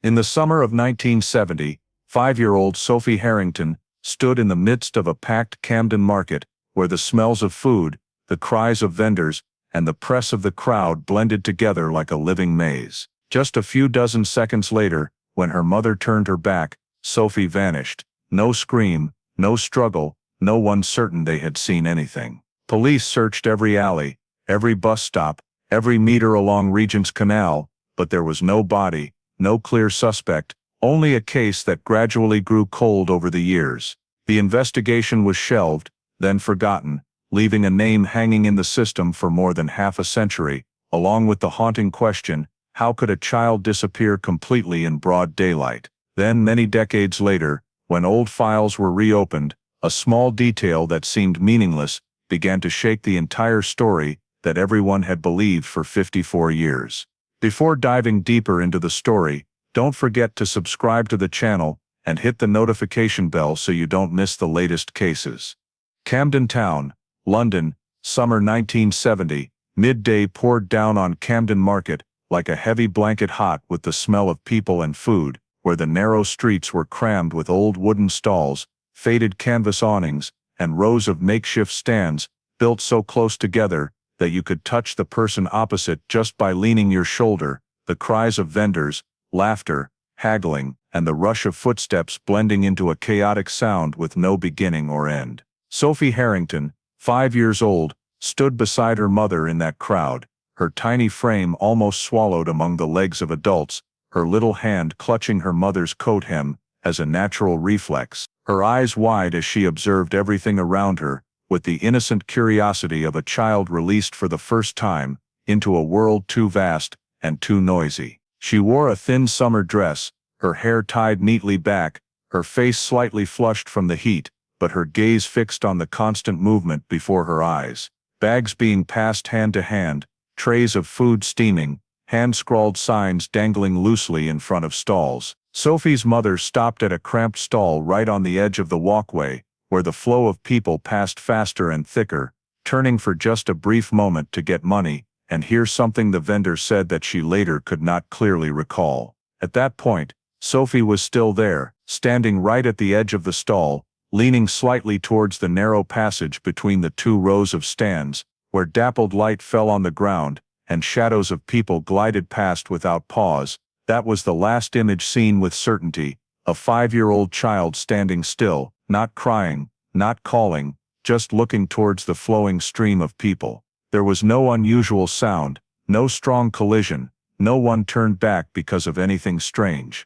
In the summer of 1970, 5-year-old Sophie Harrington stood in the midst of a packed Camden market where the smells of food, the cries of vendors, and the press of the crowd blended together like a living maze. Just a few dozen seconds later, when her mother turned her back, Sophie vanished. No scream, no struggle, no one certain they had seen anything. Police searched every alley, every bus stop, every meter along Regent's Canal, but there was no body, no clear suspect, only a case that gradually grew cold over the years. The investigation was shelved, then forgotten, leaving a name hanging in the system for more than half a century, along with the haunting question, how could a child disappear completely in broad daylight? Then, many decades later, when old files were reopened, a small detail that seemed meaningless began to shake the entire story that everyone had believed for 54 years. Before diving deeper into the story, don't forget to subscribe to the channel and hit the notification bell so you don't miss the latest cases. Camden Town, London, summer 1970, midday poured down on Camden Market like a heavy blanket, hot with the smell of people and food, where the narrow streets were crammed with old wooden stalls, faded canvas awnings, and rows of makeshift stands, built so close together that you could touch the person opposite just by leaning your shoulder. The cries of vendors, laughter, haggling, and the rush of footsteps blending into a chaotic sound with no beginning or end. Sophie Harrington, 5 years old, stood beside her mother in that crowd, her tiny frame almost swallowed among the legs of adults, her little hand clutching her mother's coat hem as a natural reflex, her eyes wide as she observed everything around her, with the innocent curiosity of a child released for the first time into a world too vast and too noisy. She wore a thin summer dress, her hair tied neatly back, her face slightly flushed from the heat, but her gaze fixed on the constant movement before her eyes. Bags being passed hand to hand, trays of food steaming, hand-scrawled signs dangling loosely in front of stalls. Sophie's mother stopped at a cramped stall right on the edge of the walkway, where the flow of people passed faster and thicker, turning for just a brief moment to get money and hear something the vendor said that she later could not clearly recall. At that point, Sophie was still there, standing right at the edge of the stall, leaning slightly towards the narrow passage between the two rows of stands, where dappled light fell on the ground, and shadows of people glided past without pause. That was the last image seen with certainty, a 5-year-old child standing still, not crying, not calling, just looking towards the flowing stream of people. There was no unusual sound, no strong collision, no one turned back because of anything strange.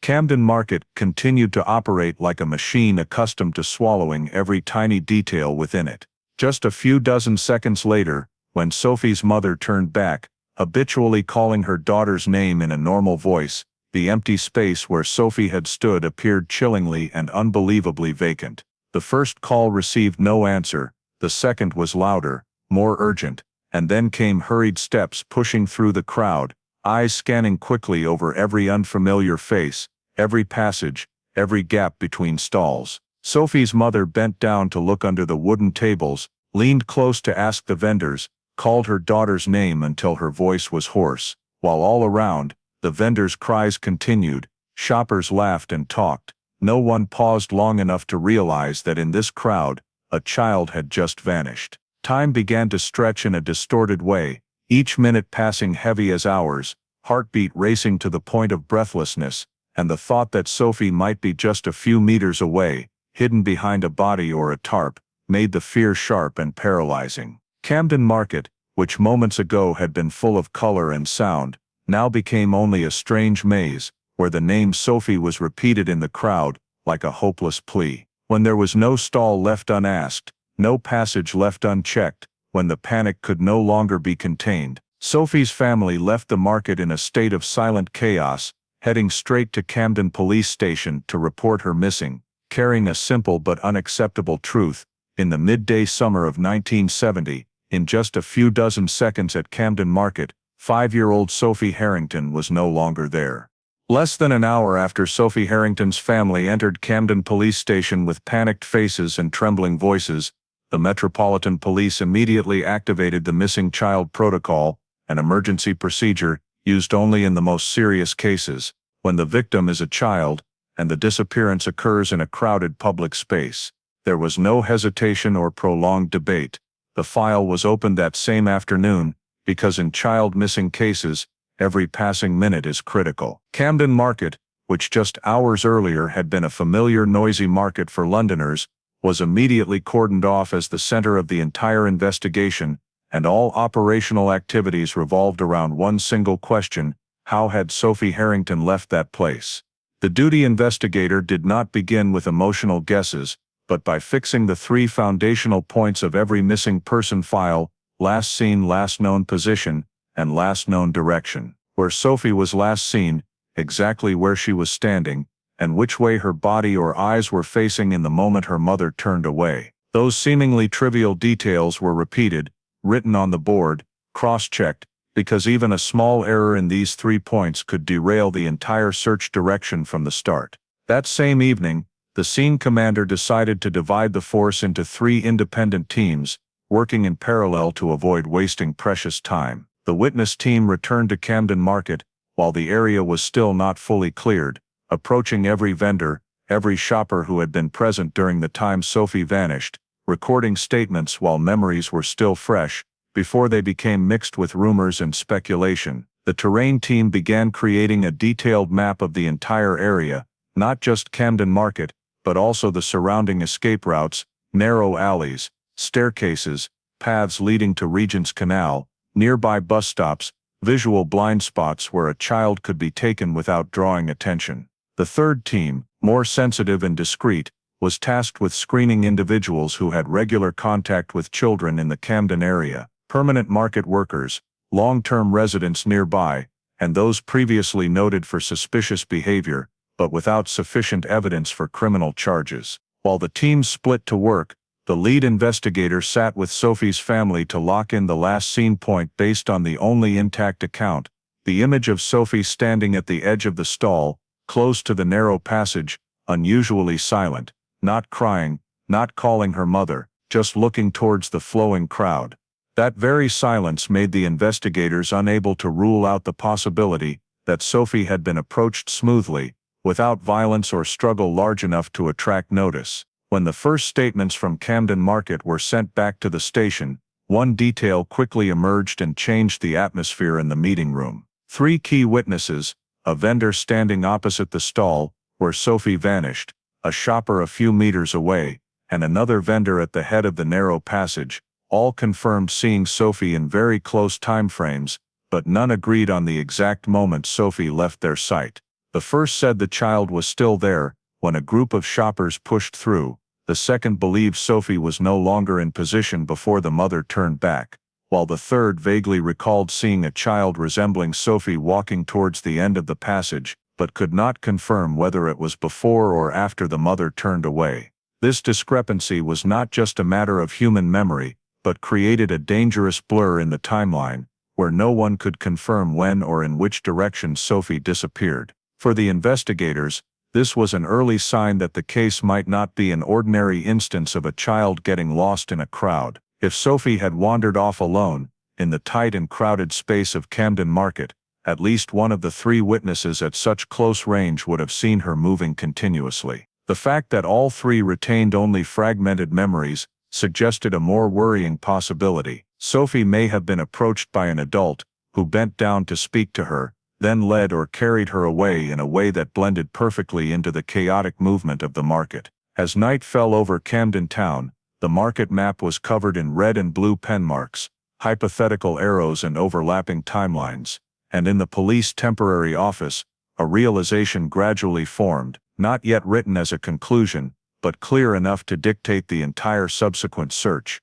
Camden Market continued to operate like a machine accustomed to swallowing every tiny detail within it. Just a few dozen seconds later, when Sophie's mother turned back, habitually calling her daughter's name in a normal voice, the empty space where Sophie had stood appeared chillingly and unbelievably vacant. The first call received no answer, the second was louder, more urgent, and then came hurried steps pushing through the crowd, eyes scanning quickly over every unfamiliar face, every passage, every gap between stalls. Sophie's mother bent down to look under the wooden tables, leaned close to ask the vendors, called her daughter's name until her voice was hoarse, while all around, the vendors' cries continued, shoppers laughed and talked. No one paused long enough to realize that in this crowd, a child had just vanished. Time began to stretch in a distorted way, each minute passing heavy as hours, heartbeat racing to the point of breathlessness, and the thought that Sophie might be just a few meters away, hidden behind a body or a tarp, made the fear sharp and paralyzing. Camden Market, which moments ago had been full of color and sound, now became only a strange maze, where the name Sophie was repeated in the crowd like a hopeless plea. When there was no stall left unasked, no passage left unchecked, when the panic could no longer be contained, Sophie's family left the market in a state of silent chaos, heading straight to Camden Police Station to report her missing, carrying a simple but unacceptable truth. In the midday summer of 1970, in just a few dozen seconds at Camden Market, 5-year-old Sophie Harrington was no longer there. Less than an hour after Sophie Harrington's family entered Camden Police Station with panicked faces and trembling voices, the Metropolitan Police immediately activated the Missing Child Protocol, an emergency procedure used only in the most serious cases, when the victim is a child, and the disappearance occurs in a crowded public space. There was no hesitation or prolonged debate. The file was opened that same afternoon, because in child missing cases, every passing minute is critical. Camden Market, which just hours earlier had been a familiar noisy market for Londoners, was immediately cordoned off as the center of the entire investigation, and all operational activities revolved around one single question: how had Sophie Harrington left that place? The duty investigator did not begin with emotional guesses, but by fixing the three foundational points of every missing person file: last seen, last known position, and last known direction. Where Sophie was last seen, exactly where she was standing, and which way her body or eyes were facing in the moment her mother turned away. Those seemingly trivial details were repeated, written on the board, cross-checked, because even a small error in these 3 points could derail the entire search direction from the start. That same evening, the scene commander decided to divide the force into 3 independent teams, working in parallel to avoid wasting precious time. The witness team returned to Camden Market, while the area was still not fully cleared, approaching every vendor, every shopper who had been present during the time Sophie vanished, recording statements while memories were still fresh, before they became mixed with rumors and speculation. The terrain team began creating a detailed map of the entire area, not just Camden Market, but also the surrounding escape routes, narrow alleys, staircases, paths leading to Regent's Canal, nearby bus stops, visual blind spots where a child could be taken without drawing attention. The third team, more sensitive and discreet, was tasked with screening individuals who had regular contact with children in the Camden area, permanent market workers, long-term residents nearby, and those previously noted for suspicious behavior, but without sufficient evidence for criminal charges. While the teams split to work, the lead investigator sat with Sophie's family to lock in the last seen point based on the only intact account: the image of Sophie standing at the edge of the stall, close to the narrow passage, unusually silent, not crying, not calling her mother, just looking towards the flowing crowd. That very silence made the investigators unable to rule out the possibility that Sophie had been approached smoothly, without violence or struggle large enough to attract notice. When the first statements from Camden Market were sent back to the station, one detail quickly emerged and changed the atmosphere in the meeting room. 3 key witnesses, a vendor standing opposite the stall where Sophie vanished, a shopper a few meters away, and another vendor at the head of the narrow passage, all confirmed seeing Sophie in very close time frames, but none agreed on the exact moment Sophie left their sight. The first said the child was still there when a group of shoppers pushed through. The second believed Sophie was no longer in position before the mother turned back, while the third vaguely recalled seeing a child resembling Sophie walking towards the end of the passage, but could not confirm whether it was before or after the mother turned away. This discrepancy was not just a matter of human memory, but created a dangerous blur in the timeline, where no one could confirm when or in which direction Sophie disappeared. For the investigators, this was an early sign that the case might not be an ordinary instance of a child getting lost in a crowd. If Sophie had wandered off alone, in the tight and crowded space of Camden Market, at least one of the 3 witnesses at such close range would have seen her moving continuously. The fact that all 3 retained only fragmented memories suggested a more worrying possibility. Sophie may have been approached by an adult, who bent down to speak to her, then led or carried her away in a way that blended perfectly into the chaotic movement of the market. As night fell over Camden town, the market map was covered in red and blue pen marks, hypothetical arrows and overlapping timelines, and in the police temporary office, a realization gradually formed, not yet written as a conclusion, but clear enough to dictate the entire subsequent search.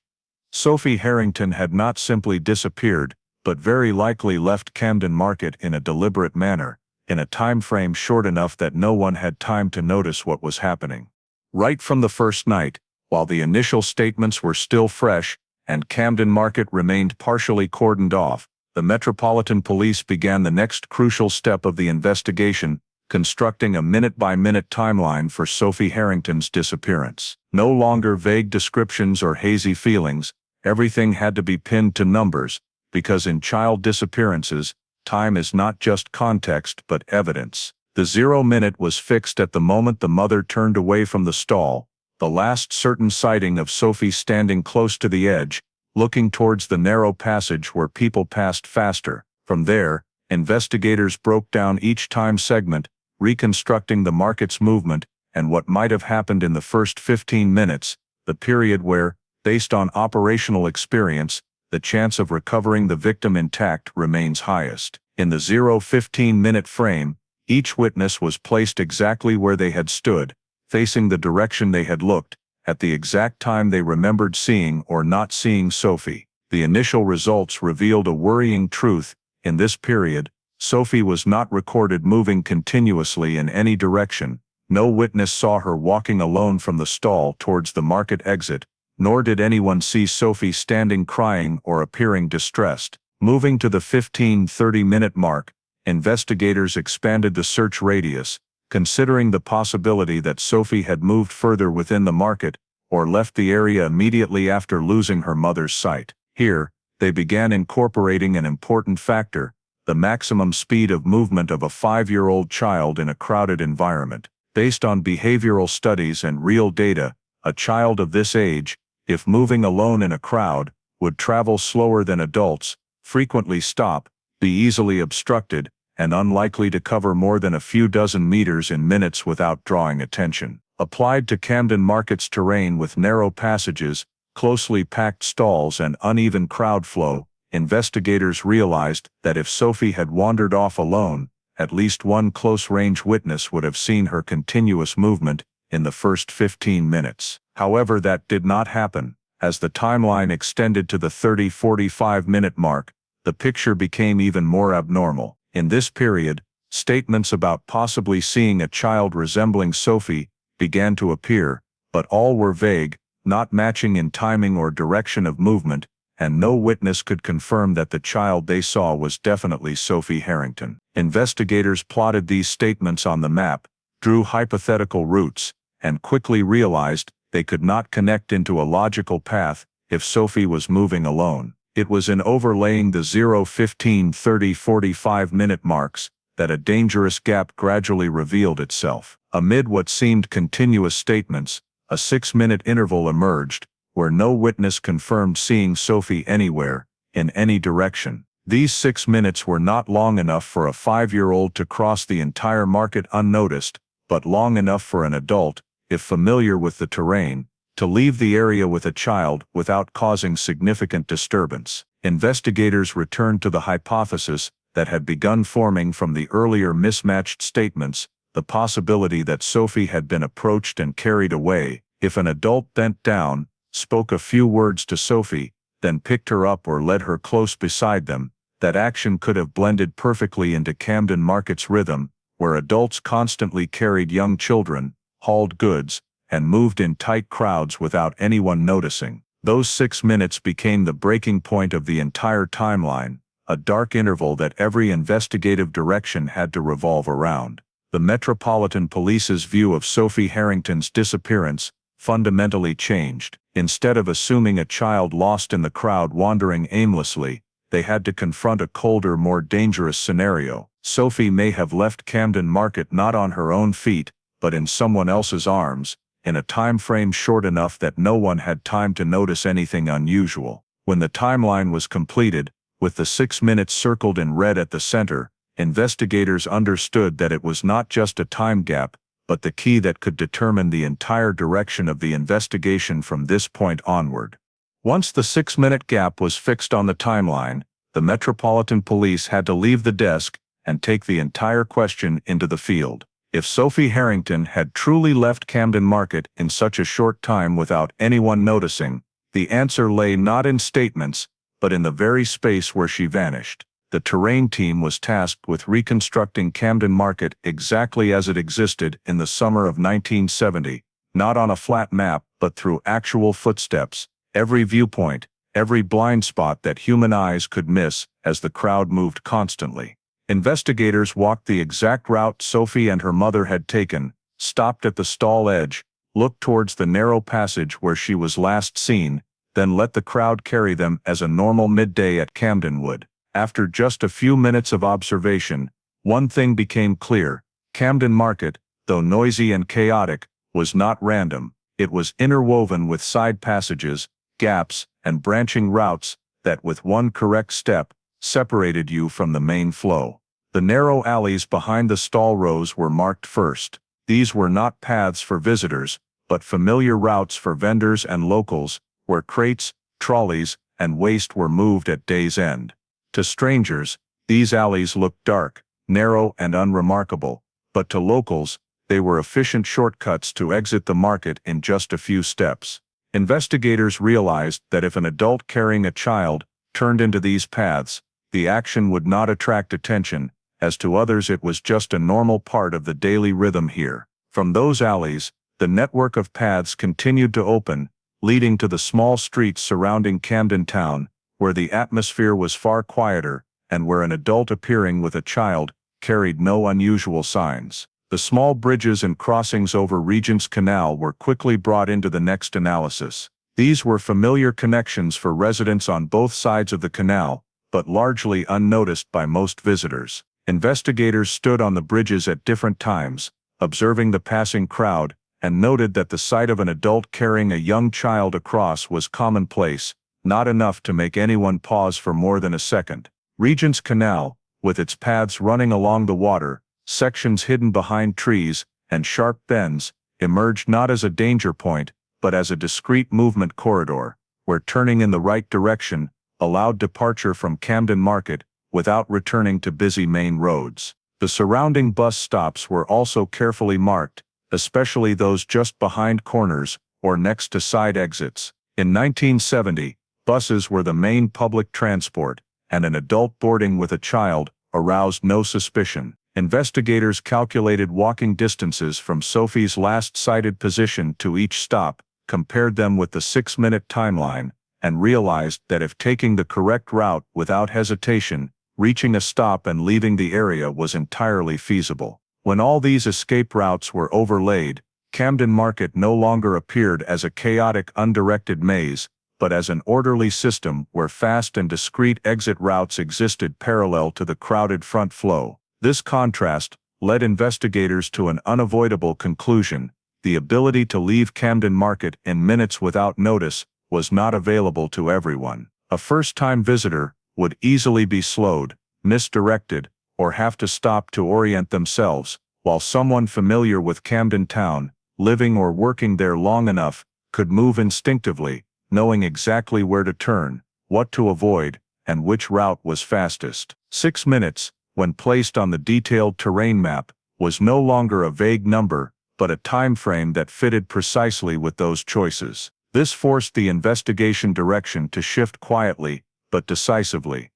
Sophie Harrington had not simply disappeared, but very likely left Camden Market in a deliberate manner, in a time frame short enough that no one had time to notice what was happening. Right from the first night, while the initial statements were still fresh, and Camden Market remained partially cordoned off, the Metropolitan Police began the next crucial step of the investigation, constructing a minute-by-minute timeline for Sophie Harrington's disappearance. No longer vague descriptions or hazy feelings, everything had to be pinned to numbers, because in child disappearances, time is not just context but evidence. The 0 minute was fixed at the moment the mother turned away from the stall, the last certain sighting of Sophie standing close to the edge, looking towards the narrow passage where people passed faster. From there, investigators broke down each time segment, reconstructing the market's movement and what might have happened in the first 15 minutes, the period where, based on operational experience, the chance of recovering the victim intact remains highest. In the 0-15-minute frame, each witness was placed exactly where they had stood, facing the direction they had looked, at the exact time they remembered seeing or not seeing Sophie. The initial results revealed a worrying truth. In this period, Sophie was not recorded moving continuously in any direction. No witness saw her walking alone from the stall towards the market exit, nor did anyone see Sophie standing crying or appearing distressed. Moving to the 15-30-minute mark, investigators expanded the search radius, considering the possibility that Sophie had moved further within the market or left the area immediately after losing her mother's sight. Here, they began incorporating an important factor: the maximum speed of movement of a 5-year-old child in a crowded environment. Based on behavioral studies and real data, a child of this age, if moving alone in a crowd, would travel slower than adults, frequently stop, be easily obstructed, and unlikely to cover more than a few dozen meters in minutes without drawing attention. Applied to Camden Market's terrain with narrow passages, closely packed stalls and uneven crowd flow, investigators realized that if Sophie had wandered off alone, at least one close-range witness would have seen her continuous movement in the first 15 minutes. However, that did not happen. As the timeline extended to the 30-45-minute mark, the picture became even more abnormal. In this period, statements about possibly seeing a child resembling Sophie began to appear, but all were vague, not matching in timing or direction of movement, and no witness could confirm that the child they saw was definitely Sophie Harrington. Investigators plotted these statements on the map, drew hypothetical routes, and quickly realized they could not connect into a logical path if Sophie was moving alone. It was in overlaying the 0, 15, 30, 45-minute marks that a dangerous gap gradually revealed itself. Amid what seemed continuous statements, a 6-minute interval emerged, where no witness confirmed seeing Sophie anywhere, in any direction. These 6 minutes were not long enough for a 5-year-old to cross the entire market unnoticed, but long enough for an adult, if familiar with the terrain, to leave the area with a child without causing significant disturbance. Investigators returned to the hypothesis that had begun forming from the earlier mismatched statements, the possibility that Sophie had been approached and carried away. If an adult bent down, spoke a few words to Sophie, then picked her up or led her close beside them, that action could have blended perfectly into Camden Market's rhythm, where adults constantly carried young children, hauled goods, and moved in tight crowds without anyone noticing. Those 6 minutes became the breaking point of the entire timeline, a dark interval that every investigative direction had to revolve around. The Metropolitan Police's view of Sophie Harrington's disappearance fundamentally changed. Instead of assuming a child lost in the crowd wandering aimlessly, they had to confront a colder, more dangerous scenario. Sophie may have left Camden Market not on her own feet, but in someone else's arms, in a time frame short enough that no one had time to notice anything unusual. When the timeline was completed, with the 6 minutes circled in red at the center, investigators understood that it was not just a time gap, but the key that could determine the entire direction of the investigation from this point onward. Once the 6-minute gap was fixed on the timeline, the Metropolitan Police had to leave the desk and take the entire question into the field. If Sophie Harrington had truly left Camden Market in such a short time without anyone noticing, the answer lay not in statements, but in the very space where she vanished. The terrain team was tasked with reconstructing Camden Market exactly as it existed in the summer of 1970, not on a flat map but through actual footsteps, every viewpoint, every blind spot that human eyes could miss as the crowd moved constantly. Investigators walked the exact route Sophie and her mother had taken, stopped at the stall edge, looked towards the narrow passage where she was last seen, then let the crowd carry them as a normal midday at Camden would. After just a few minutes of observation, one thing became clear: Camden Market, though noisy and chaotic, was not random. It was interwoven with side passages, gaps, and branching routes that, with one correct step, separated you from the main flow. The narrow alleys behind the stall rows were marked first. These were not paths for visitors, but familiar routes for vendors and locals, where crates, trolleys, and waste were moved at day's end. To strangers, these alleys looked dark, narrow, and unremarkable, but to locals, they were efficient shortcuts to exit the market in just a few steps. Investigators realized that if an adult carrying a child turned into these paths, the action would not attract attention, as to others it was just a normal part of the daily rhythm here. From those alleys, the network of paths continued to open, leading to the small streets surrounding Camden town, where the atmosphere was far quieter, and where an adult appearing with a child carried no unusual signs. The small bridges and crossings over Regent's Canal were quickly brought into the next analysis. These were familiar connections for residents on both sides of the canal, but largely unnoticed by most visitors. Investigators stood on the bridges at different times, observing the passing crowd, and noted that the sight of an adult carrying a young child across was commonplace, not enough to make anyone pause for more than a second. Regent's Canal, with its paths running along the water, sections hidden behind trees, and sharp bends, emerged not as a danger point, but as a discreet movement corridor, where turning in the right direction allowed departure from Camden Market without returning to busy main roads. The surrounding bus stops were also carefully marked, especially those just behind corners or next to side exits. In 1970, buses were the main public transport, and an adult boarding with a child aroused no suspicion. Investigators calculated walking distances from Sophie's last sighted position to each stop, compared them with the 6-minute timeline, and realized that if taking the correct route without hesitation, reaching a stop and leaving the area was entirely feasible. When all these escape routes were overlaid, Camden Market no longer appeared as a chaotic, undirected maze, but as an orderly system where fast and discreet exit routes existed parallel to the crowded front flow. This contrast led investigators to an unavoidable conclusion: the ability to leave Camden Market in minutes without notice was not available to everyone. A first-time visitor would easily be slowed, misdirected, or have to stop to orient themselves, while someone familiar with Camden town, living or working there long enough, could move instinctively, knowing exactly where to turn, what to avoid, and which route was fastest. 6 minutes, when placed on the detailed terrain map, was no longer a vague number, but a time frame that fitted precisely with those choices. This forced the investigation direction to shift quietly, but decisively.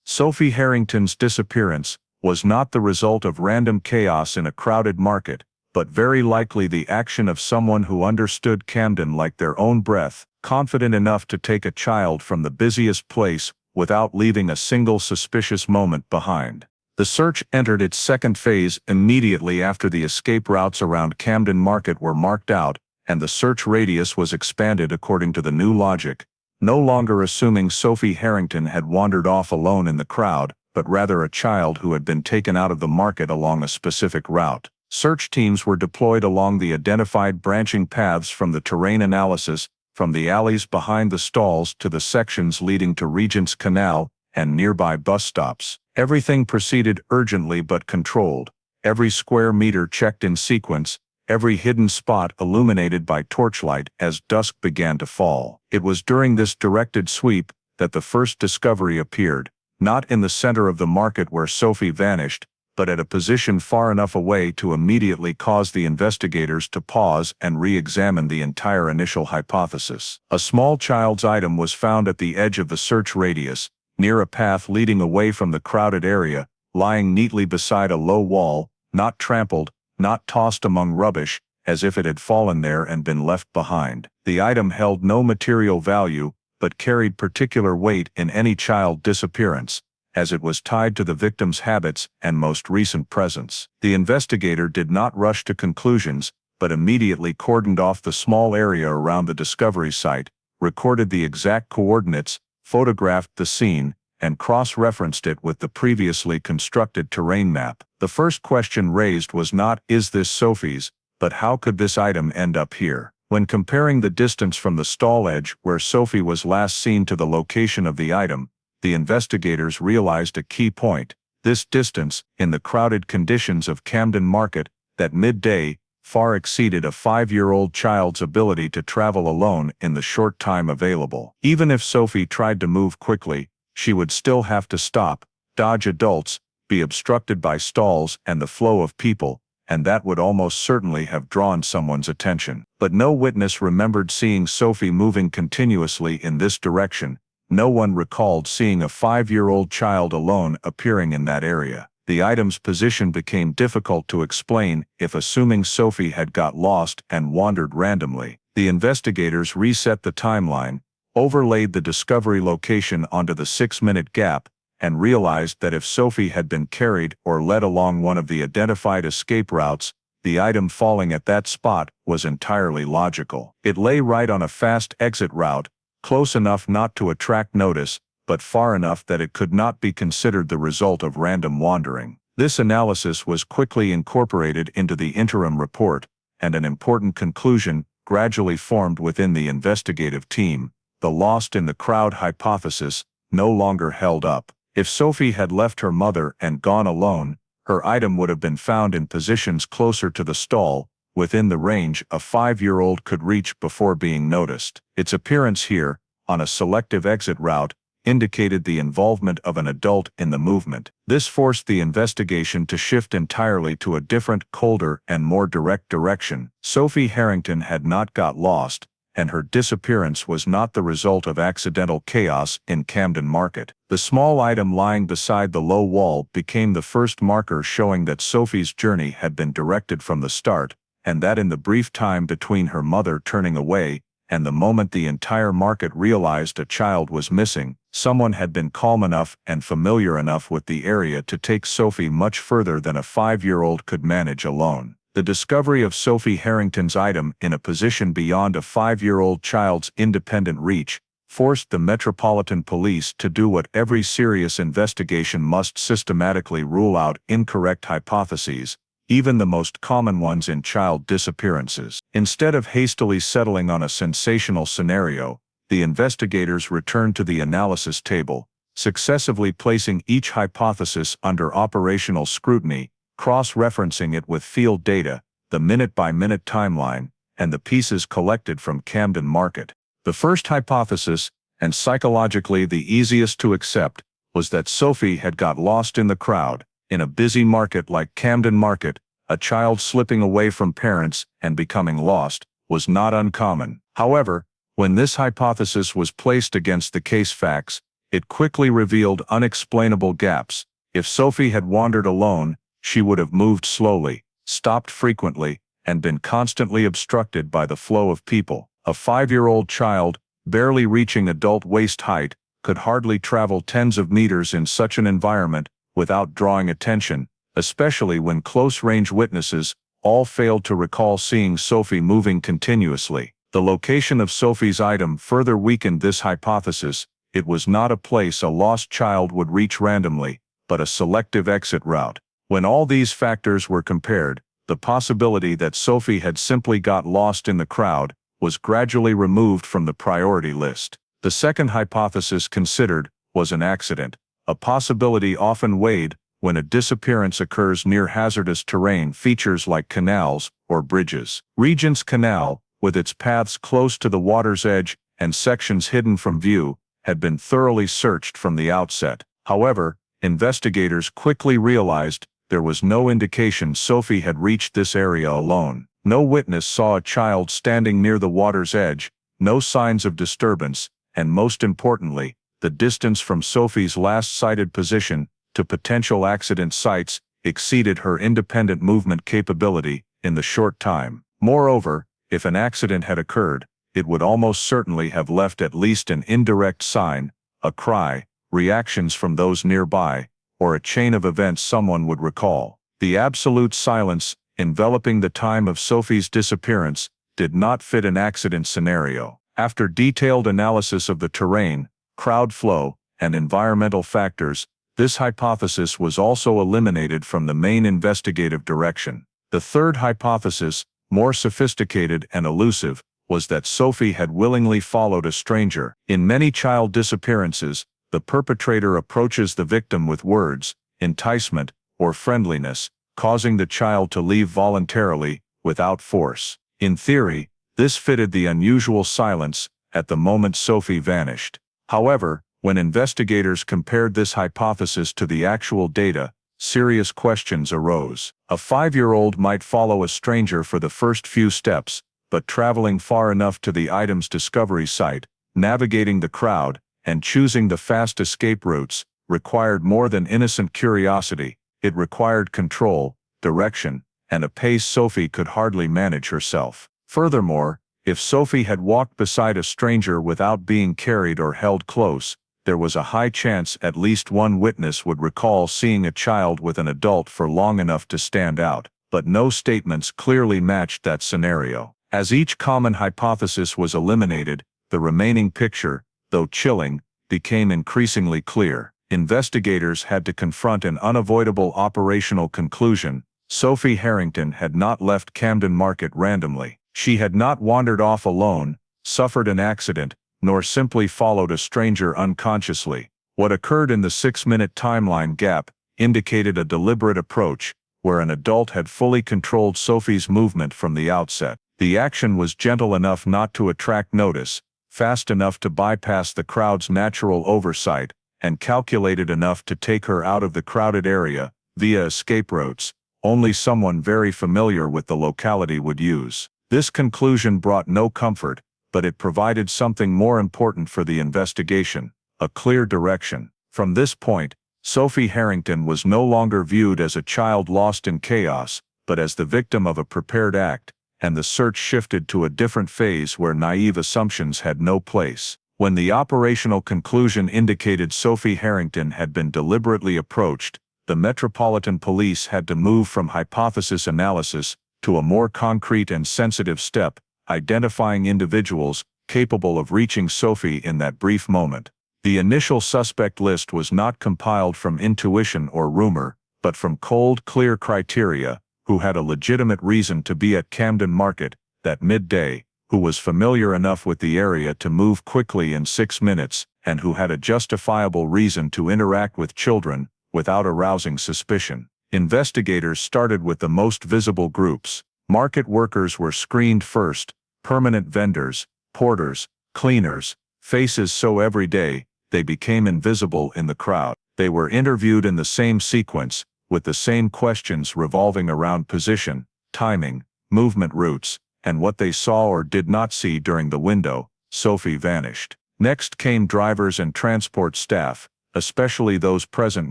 Sophie Harrington's disappearance was not the result of random chaos in a crowded market, but very likely the action of someone who understood Camden like their own breath, confident enough to take a child from the busiest place without leaving a single suspicious moment behind. The search entered its second phase immediately after the escape routes around Camden Market were marked out, and the search radius was expanded according to the new logic, no longer assuming Sophie Harrington had wandered off alone in the crowd, but rather a child who had been taken out of the market along a specific route. Search teams were deployed along the identified branching paths from the terrain analysis, from the alleys behind the stalls to the sections leading to Regent's Canal and nearby bus stops. Everything proceeded urgently but controlled, every square meter checked in sequence, every hidden spot illuminated by torchlight as dusk began to fall. It was during this directed sweep that the first discovery appeared, not in the center of the market where Sophie vanished, but at a position far enough away to immediately cause the investigators to pause and re-examine the entire initial hypothesis. A small child's item was found at the edge of the search radius, near a path leading away from the crowded area, lying neatly beside a low wall, not trampled, not tossed among rubbish, as if it had fallen there and been left behind. The item held no material value, but carried particular weight in any child disappearance, as it was tied to the victim's habits and most recent presence. The investigator did not rush to conclusions, but immediately cordoned off the small area around the discovery site, recorded the exact coordinates, photographed the scene, and cross-referenced it with the previously constructed terrain map. The first question raised was not, "Is this Sophie's?" but "How could this item end up here?" When comparing the distance from the stall edge where Sophie was last seen to the location of the item, the investigators realized a key point. This distance, in the crowded conditions of Camden Market, at midday, far exceeded a 5-year-old child's ability to travel alone in the short time available. Even if Sophie tried to move quickly, she would still have to stop, dodge adults, be obstructed by stalls and the flow of people, and that would almost certainly have drawn someone's attention. But no witness remembered seeing Sophie moving continuously in this direction. No one recalled seeing a 5-year-old child alone appearing in that area. The item's position became difficult to explain if assuming Sophie had got lost and wandered randomly. The investigators reset the timeline, overlaid the discovery location onto the 6-minute gap, and realized that if Sophie had been carried or led along one of the identified escape routes, the item falling at that spot was entirely logical. It lay right on a fast exit route, close enough not to attract notice, but far enough that it could not be considered the result of random wandering. This analysis was quickly incorporated into the interim report, and an important conclusion gradually formed within the investigative team. The lost in the crowd hypothesis no longer held up. If Sophie had left her mother and gone alone, her item would have been found in positions closer to the stall, within the range a 5-year-old could reach before being noticed. Its appearance here, on a selective exit route, indicated the involvement of an adult in the movement. This forced the investigation to shift entirely to a different, colder, and more direct direction. Sophie Harrington had not got lost, and her disappearance was not the result of accidental chaos in Camden Market. The small item lying beside the low wall became the first marker showing that Sophie's journey had been directed from the start, and that in the brief time between her mother turning away and the moment the entire market realized a child was missing, someone had been calm enough and familiar enough with the area to take Sophie much further than a 5-year-old could manage alone. The discovery of Sophie Harrington's item in a position beyond a 5-year-old child's independent reach forced the Metropolitan Police to do what every serious investigation must: systematically rule out incorrect hypotheses, even the most common ones in child disappearances. Instead of hastily settling on a sensational scenario, the investigators returned to the analysis table, successively placing each hypothesis under operational scrutiny, cross-referencing it with field data, the minute-by-minute timeline, and the pieces collected from Camden Market. The first hypothesis, and psychologically the easiest to accept, was that Sophie had got lost in the crowd. In a busy market like Camden Market, a child slipping away from parents and becoming lost was not uncommon. However, when this hypothesis was placed against the case facts, it quickly revealed unexplainable gaps. If Sophie had wandered alone, she would have moved slowly, stopped frequently, and been constantly obstructed by the flow of people. A 5-year-old child, barely reaching adult waist height, could hardly travel tens of meters in such an environment without drawing attention, especially when close-range witnesses all failed to recall seeing Sophie moving continuously. The location of Sophie's item further weakened this hypothesis. It was not a place a lost child would reach randomly, but a selective exit route. When all these factors were compared, the possibility that Sophie had simply got lost in the crowd was gradually removed from the priority list. The second hypothesis considered was an accident, a possibility often weighed when a disappearance occurs near hazardous terrain features like canals or bridges. Regent's Canal, with its paths close to the water's edge and sections hidden from view, had been thoroughly searched from the outset. However, investigators quickly realized there was no indication Sophie had reached this area alone. No witness saw a child standing near the water's edge, no signs of disturbance, and most importantly, the distance from Sophie's last sighted position to potential accident sites exceeded her independent movement capability in the short time. Moreover, if an accident had occurred, it would almost certainly have left at least an indirect sign, a cry, reactions from those nearby, or a chain of events someone would recall. The absolute silence enveloping the time of Sophie's disappearance did not fit an accident scenario. After detailed analysis of the terrain, crowd flow, and environmental factors, this hypothesis was also eliminated from the main investigative direction. The third hypothesis, more sophisticated and elusive, was that Sophie had willingly followed a stranger. In many child disappearances, the perpetrator approaches the victim with words, enticement, or friendliness, causing the child to leave voluntarily, without force. In theory, this fitted the unusual silence at the moment Sophie vanished. However, when investigators compared this hypothesis to the actual data, serious questions arose. A 5-year-old might follow a stranger for the first few steps, but traveling far enough to the item's discovery site, navigating the crowd, and choosing the fast escape routes required more than innocent curiosity. It required control, direction, and a pace Sophie could hardly manage herself. Furthermore, if Sophie had walked beside a stranger without being carried or held close, there was a high chance at least one witness would recall seeing a child with an adult for long enough to stand out, but no statements clearly matched that scenario. As each common hypothesis was eliminated, the remaining picture, though chilling, became increasingly clear. Investigators had to confront an unavoidable operational conclusion. Sophie Harrington had not left Camden Market randomly. She had not wandered off alone, suffered an accident, nor simply followed a stranger unconsciously. What occurred in the 6-minute timeline gap indicated a deliberate approach, where an adult had fully controlled Sophie's movement from the outset. The action was gentle enough not to attract notice, fast enough to bypass the crowd's natural oversight, and calculated enough to take her out of the crowded area, via escape routes only someone very familiar with the locality would use. This conclusion brought no comfort, but it provided something more important for the investigation: a clear direction. From this point, Sophie Harrington was no longer viewed as a child lost in chaos, but as the victim of a prepared act, and the search shifted to a different phase where naive assumptions had no place. When the operational conclusion indicated Sophie Harrington had been deliberately approached, the Metropolitan Police had to move from hypothesis analysis to a more concrete and sensitive step: identifying individuals capable of reaching Sophie in that brief moment. The initial suspect list was not compiled from intuition or rumor, but from cold, clear criteria: who had a legitimate reason to be at Camden Market that midday, who was familiar enough with the area to move quickly in 6 minutes, and who had a justifiable reason to interact with children without arousing suspicion. Investigators started with the most visible groups. Market workers were screened first: permanent vendors, porters, cleaners, faces so everyday they became invisible in the crowd. They were interviewed in the same sequence, with the same questions revolving around position, timing, movement routes, and what they saw or did not see during the window Sophie vanished. Next came drivers and transport staff, especially those present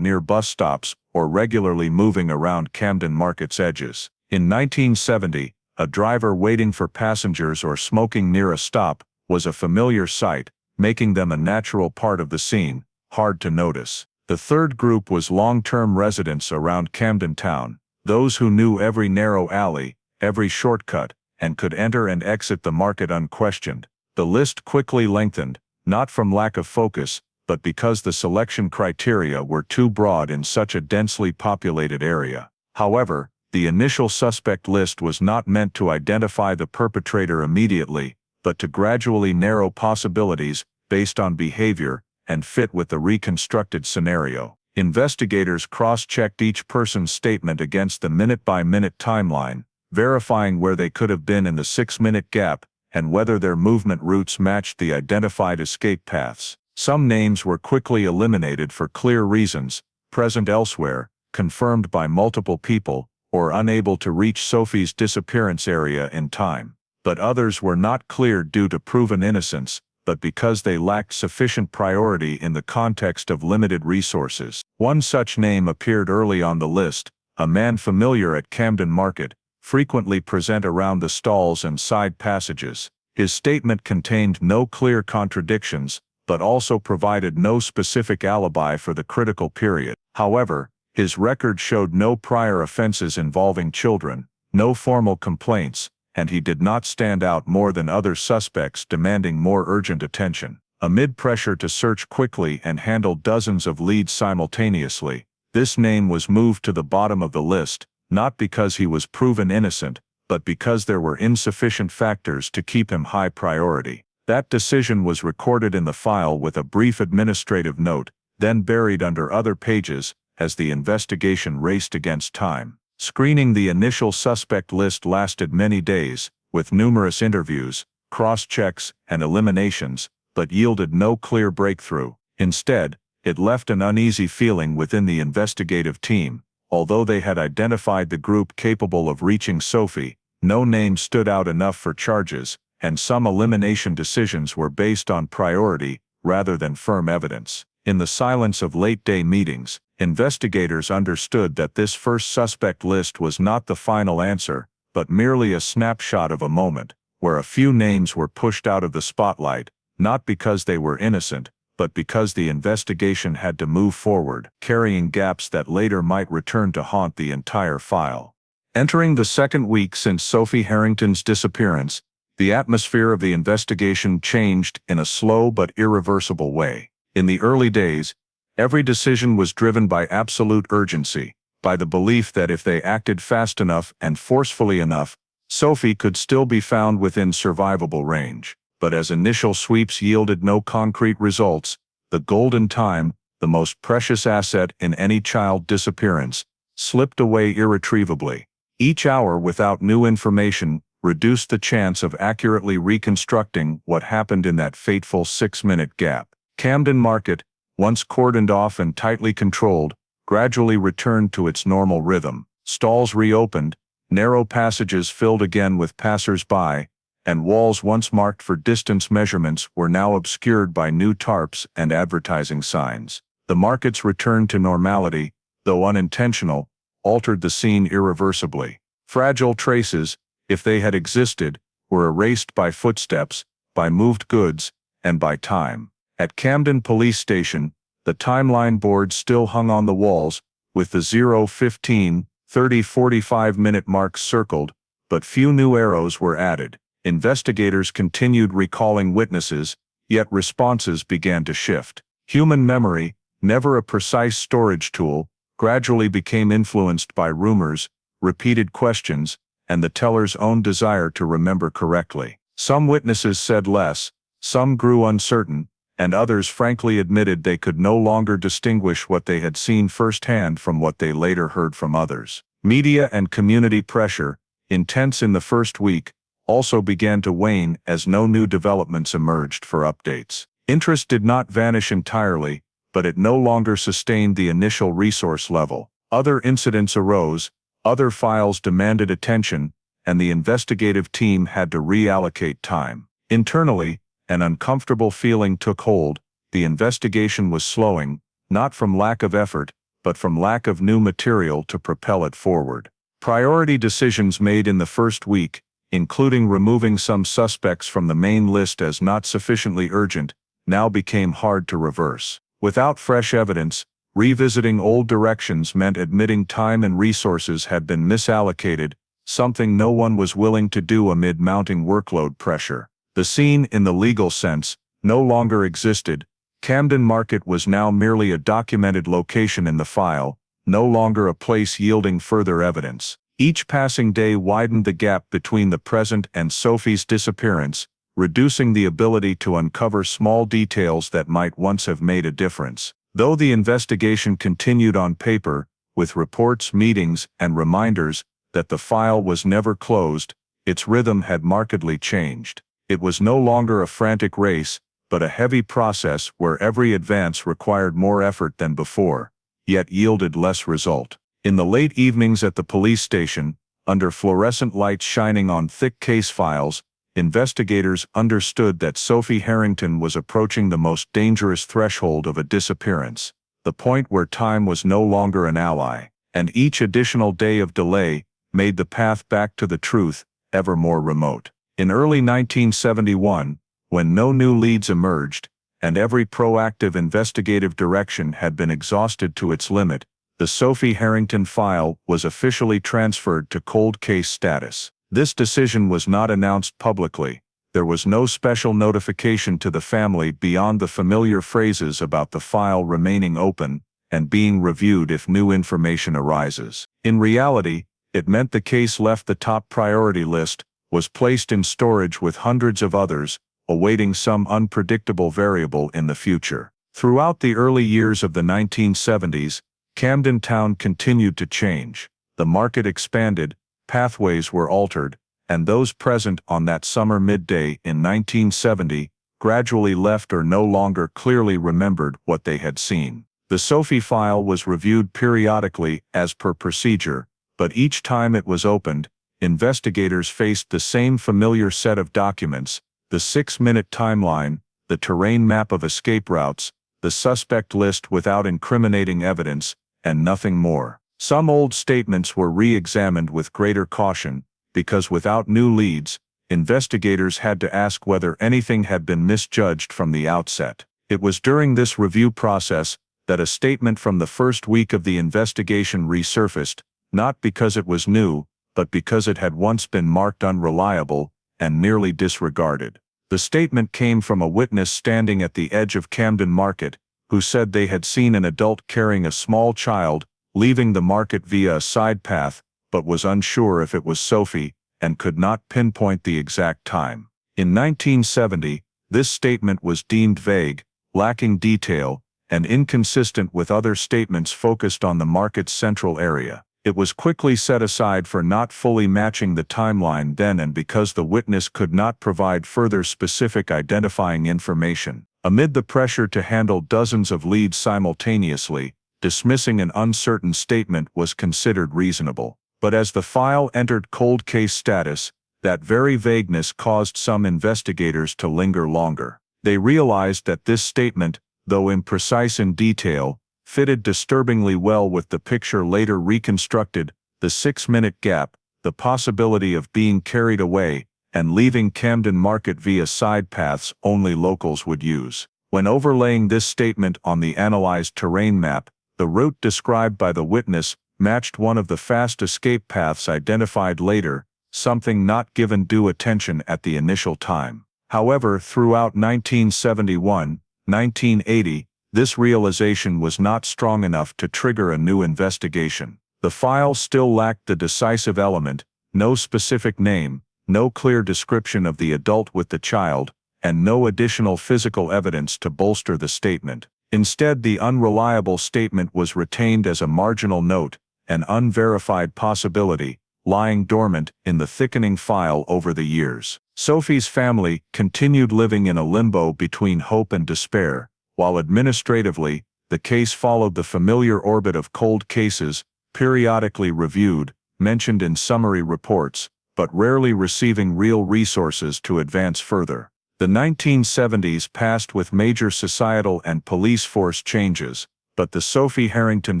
near bus stops or regularly moving around Camden Market's edges. In 1970, a driver waiting for passengers or smoking near a stop was a familiar sight, making them a natural part of the scene, hard to notice. The third group was long-term residents around Camden Town, those who knew every narrow alley, every shortcut, and could enter and exit the market unquestioned. The list quickly lengthened, not from lack of focus, but because the selection criteria were too broad in such a densely populated area. However, the initial suspect list was not meant to identify the perpetrator immediately, but to gradually narrow possibilities based on behavior and fit with the reconstructed scenario. Investigators cross-checked each person's statement against the minute-by-minute timeline, verifying where they could have been in the 6-minute gap and whether their movement routes matched the identified escape paths. Some names were quickly eliminated for clear reasons: present elsewhere, confirmed by multiple people, or unable to reach Sophie's disappearance area in time. But others were not cleared due to proven innocence, but because they lacked sufficient priority in the context of limited resources. One such name appeared early on the list: a man familiar at Camden Market, frequently present around the stalls and side passages. His statement contained no clear contradictions, but also provided no specific alibi for the critical period. However, his record showed no prior offenses involving children, no formal complaints, and he did not stand out more than other suspects demanding more urgent attention. Amid pressure to search quickly and handle dozens of leads simultaneously, this name was moved to the bottom of the list, not because he was proven innocent, but because there were insufficient factors to keep him high priority. That decision was recorded in the file with a brief administrative note, then buried under other pages, as the investigation raced against time. Screening the initial suspect list lasted many days, with numerous interviews, cross-checks, and eliminations, but yielded no clear breakthrough. Instead, it left an uneasy feeling within the investigative team. Although they had identified the group capable of reaching Sophie, no name stood out enough for charges, and some elimination decisions were based on priority rather than firm evidence. In the silence of late-day meetings, investigators understood that this first suspect list was not the final answer, but merely a snapshot of a moment, where a few names were pushed out of the spotlight, not because they were innocent, but because the investigation had to move forward, carrying gaps that later might return to haunt the entire file. Entering the second week since Sophie Harrington's disappearance, the atmosphere of the investigation changed in a slow but irreversible way. In the early days, every decision was driven by absolute urgency, by the belief that if they acted fast enough and forcefully enough, Sophie could still be found within survivable range. But as initial sweeps yielded no concrete results, the golden time, the most precious asset in any child disappearance, slipped away irretrievably. Each hour without new information reduced the chance of accurately reconstructing what happened in that fateful 6-minute gap. Camden Market, once cordoned off and tightly controlled, gradually returned to its normal rhythm. Stalls reopened, narrow passages filled again with passers-by, and walls once marked for distance measurements were now obscured by new tarps and advertising signs. The market's return to normality, though unintentional, altered the scene irreversibly. Fragile traces, if they had existed, were erased by footsteps, by moved goods, and by time. At Camden Police Station, the timeline board still hung on the walls, with the 0, 15, 30, 45-minute marks circled, but few new arrows were added. Investigators continued recalling witnesses, yet responses began to shift. Human memory, never a precise storage tool, gradually became influenced by rumors, repeated questions, and the teller's own desire to remember correctly. Some witnesses said less, some grew uncertain, and others frankly admitted they could no longer distinguish what they had seen firsthand from what they later heard from others. Media and community pressure, intense in the first week, also began to wane as no new developments emerged for updates. Interest did not vanish entirely, but it no longer sustained the initial resource level. Other incidents arose, other files demanded attention, and the investigative team had to reallocate time. Internally, an uncomfortable feeling took hold. The investigation was slowing, not from lack of effort, but from lack of new material to propel it forward. Priority decisions made in the first week, including removing some suspects from the main list as not sufficiently urgent, now became hard to reverse. Without fresh evidence, revisiting old directions meant admitting time and resources had been misallocated, something no one was willing to do amid mounting workload pressure. The scene, in the legal sense, no longer existed. Camden Market was now merely a documented location in the file, no longer a place yielding further evidence. Each passing day widened the gap between the present and Sophie's disappearance, reducing the ability to uncover small details that might once have made a difference. Though the investigation continued on paper, with reports, meetings, and reminders that the file was never closed, its rhythm had markedly changed. It was no longer a frantic race, but a heavy process where every advance required more effort than before, yet yielded less result. In the late evenings at the police station, under fluorescent lights shining on thick case files, investigators understood that Sophie Harrington was approaching the most dangerous threshold of a disappearance, the point where time was no longer an ally, and each additional day of delay made the path back to the truth ever more remote. In early 1971, when no new leads emerged, and every proactive investigative direction had been exhausted to its limit, the Sophie Harrington file was officially transferred to cold case status. This decision was not announced publicly. There was no special notification to the family beyond the familiar phrases about the file remaining open and being reviewed if new information arises. In reality, it meant the case left the top priority list, was placed in storage with hundreds of others, awaiting some unpredictable variable in the future. Throughout the early years of the 1970s, Camden town continued to change. The market expanded, pathways were altered, and those present on that summer midday in 1970 gradually left or no longer clearly remembered what they had seen. The Sophie file was reviewed periodically as per procedure, but each time it was opened, investigators faced the same familiar set of documents: the 6-minute timeline, the terrain map of escape routes, the suspect list without incriminating evidence, and nothing more. Some old statements were re-examined with greater caution, because without new leads, investigators had to ask whether anything had been misjudged from the outset. It was during this review process that a statement from the first week of the investigation resurfaced, not because it was new, but because it had once been marked unreliable and nearly disregarded. The statement came from a witness standing at the edge of Camden Market, who said they had seen an adult carrying a small child leaving the market via a side path, but was unsure if it was Sophie and could not pinpoint the exact time. In 1970, this statement was deemed vague, lacking detail, and inconsistent with other statements focused on the market's central area. It was quickly set aside for not fully matching the timeline then and because the witness could not provide further specific identifying information. Amid the pressure to handle dozens of leads simultaneously, dismissing an uncertain statement was considered reasonable. But as the file entered cold case status, that very vagueness caused some investigators to linger longer. They realized that this statement, though imprecise in detail, fitted disturbingly well with the picture later reconstructed: the 6-minute gap, the possibility of being carried away, and leaving Camden Market via side paths only locals would use. When overlaying this statement on the analyzed terrain map, the route described by the witness matched one of the fast escape paths identified later, something not given due attention at the initial time. However, throughout 1971, 1980, this realization was not strong enough to trigger a new investigation. The file still lacked the decisive element: no specific name, no clear description of the adult with the child, and no additional physical evidence to bolster the statement. Instead, the unreliable statement was retained as a marginal note, an unverified possibility, lying dormant in the thickening file over the years. Sophie's family continued living in a limbo between hope and despair, while administratively, the case followed the familiar orbit of cold cases, periodically reviewed, mentioned in summary reports, but rarely receiving real resources to advance further. The 1970s passed with major societal and police force changes, but the Sophie Harrington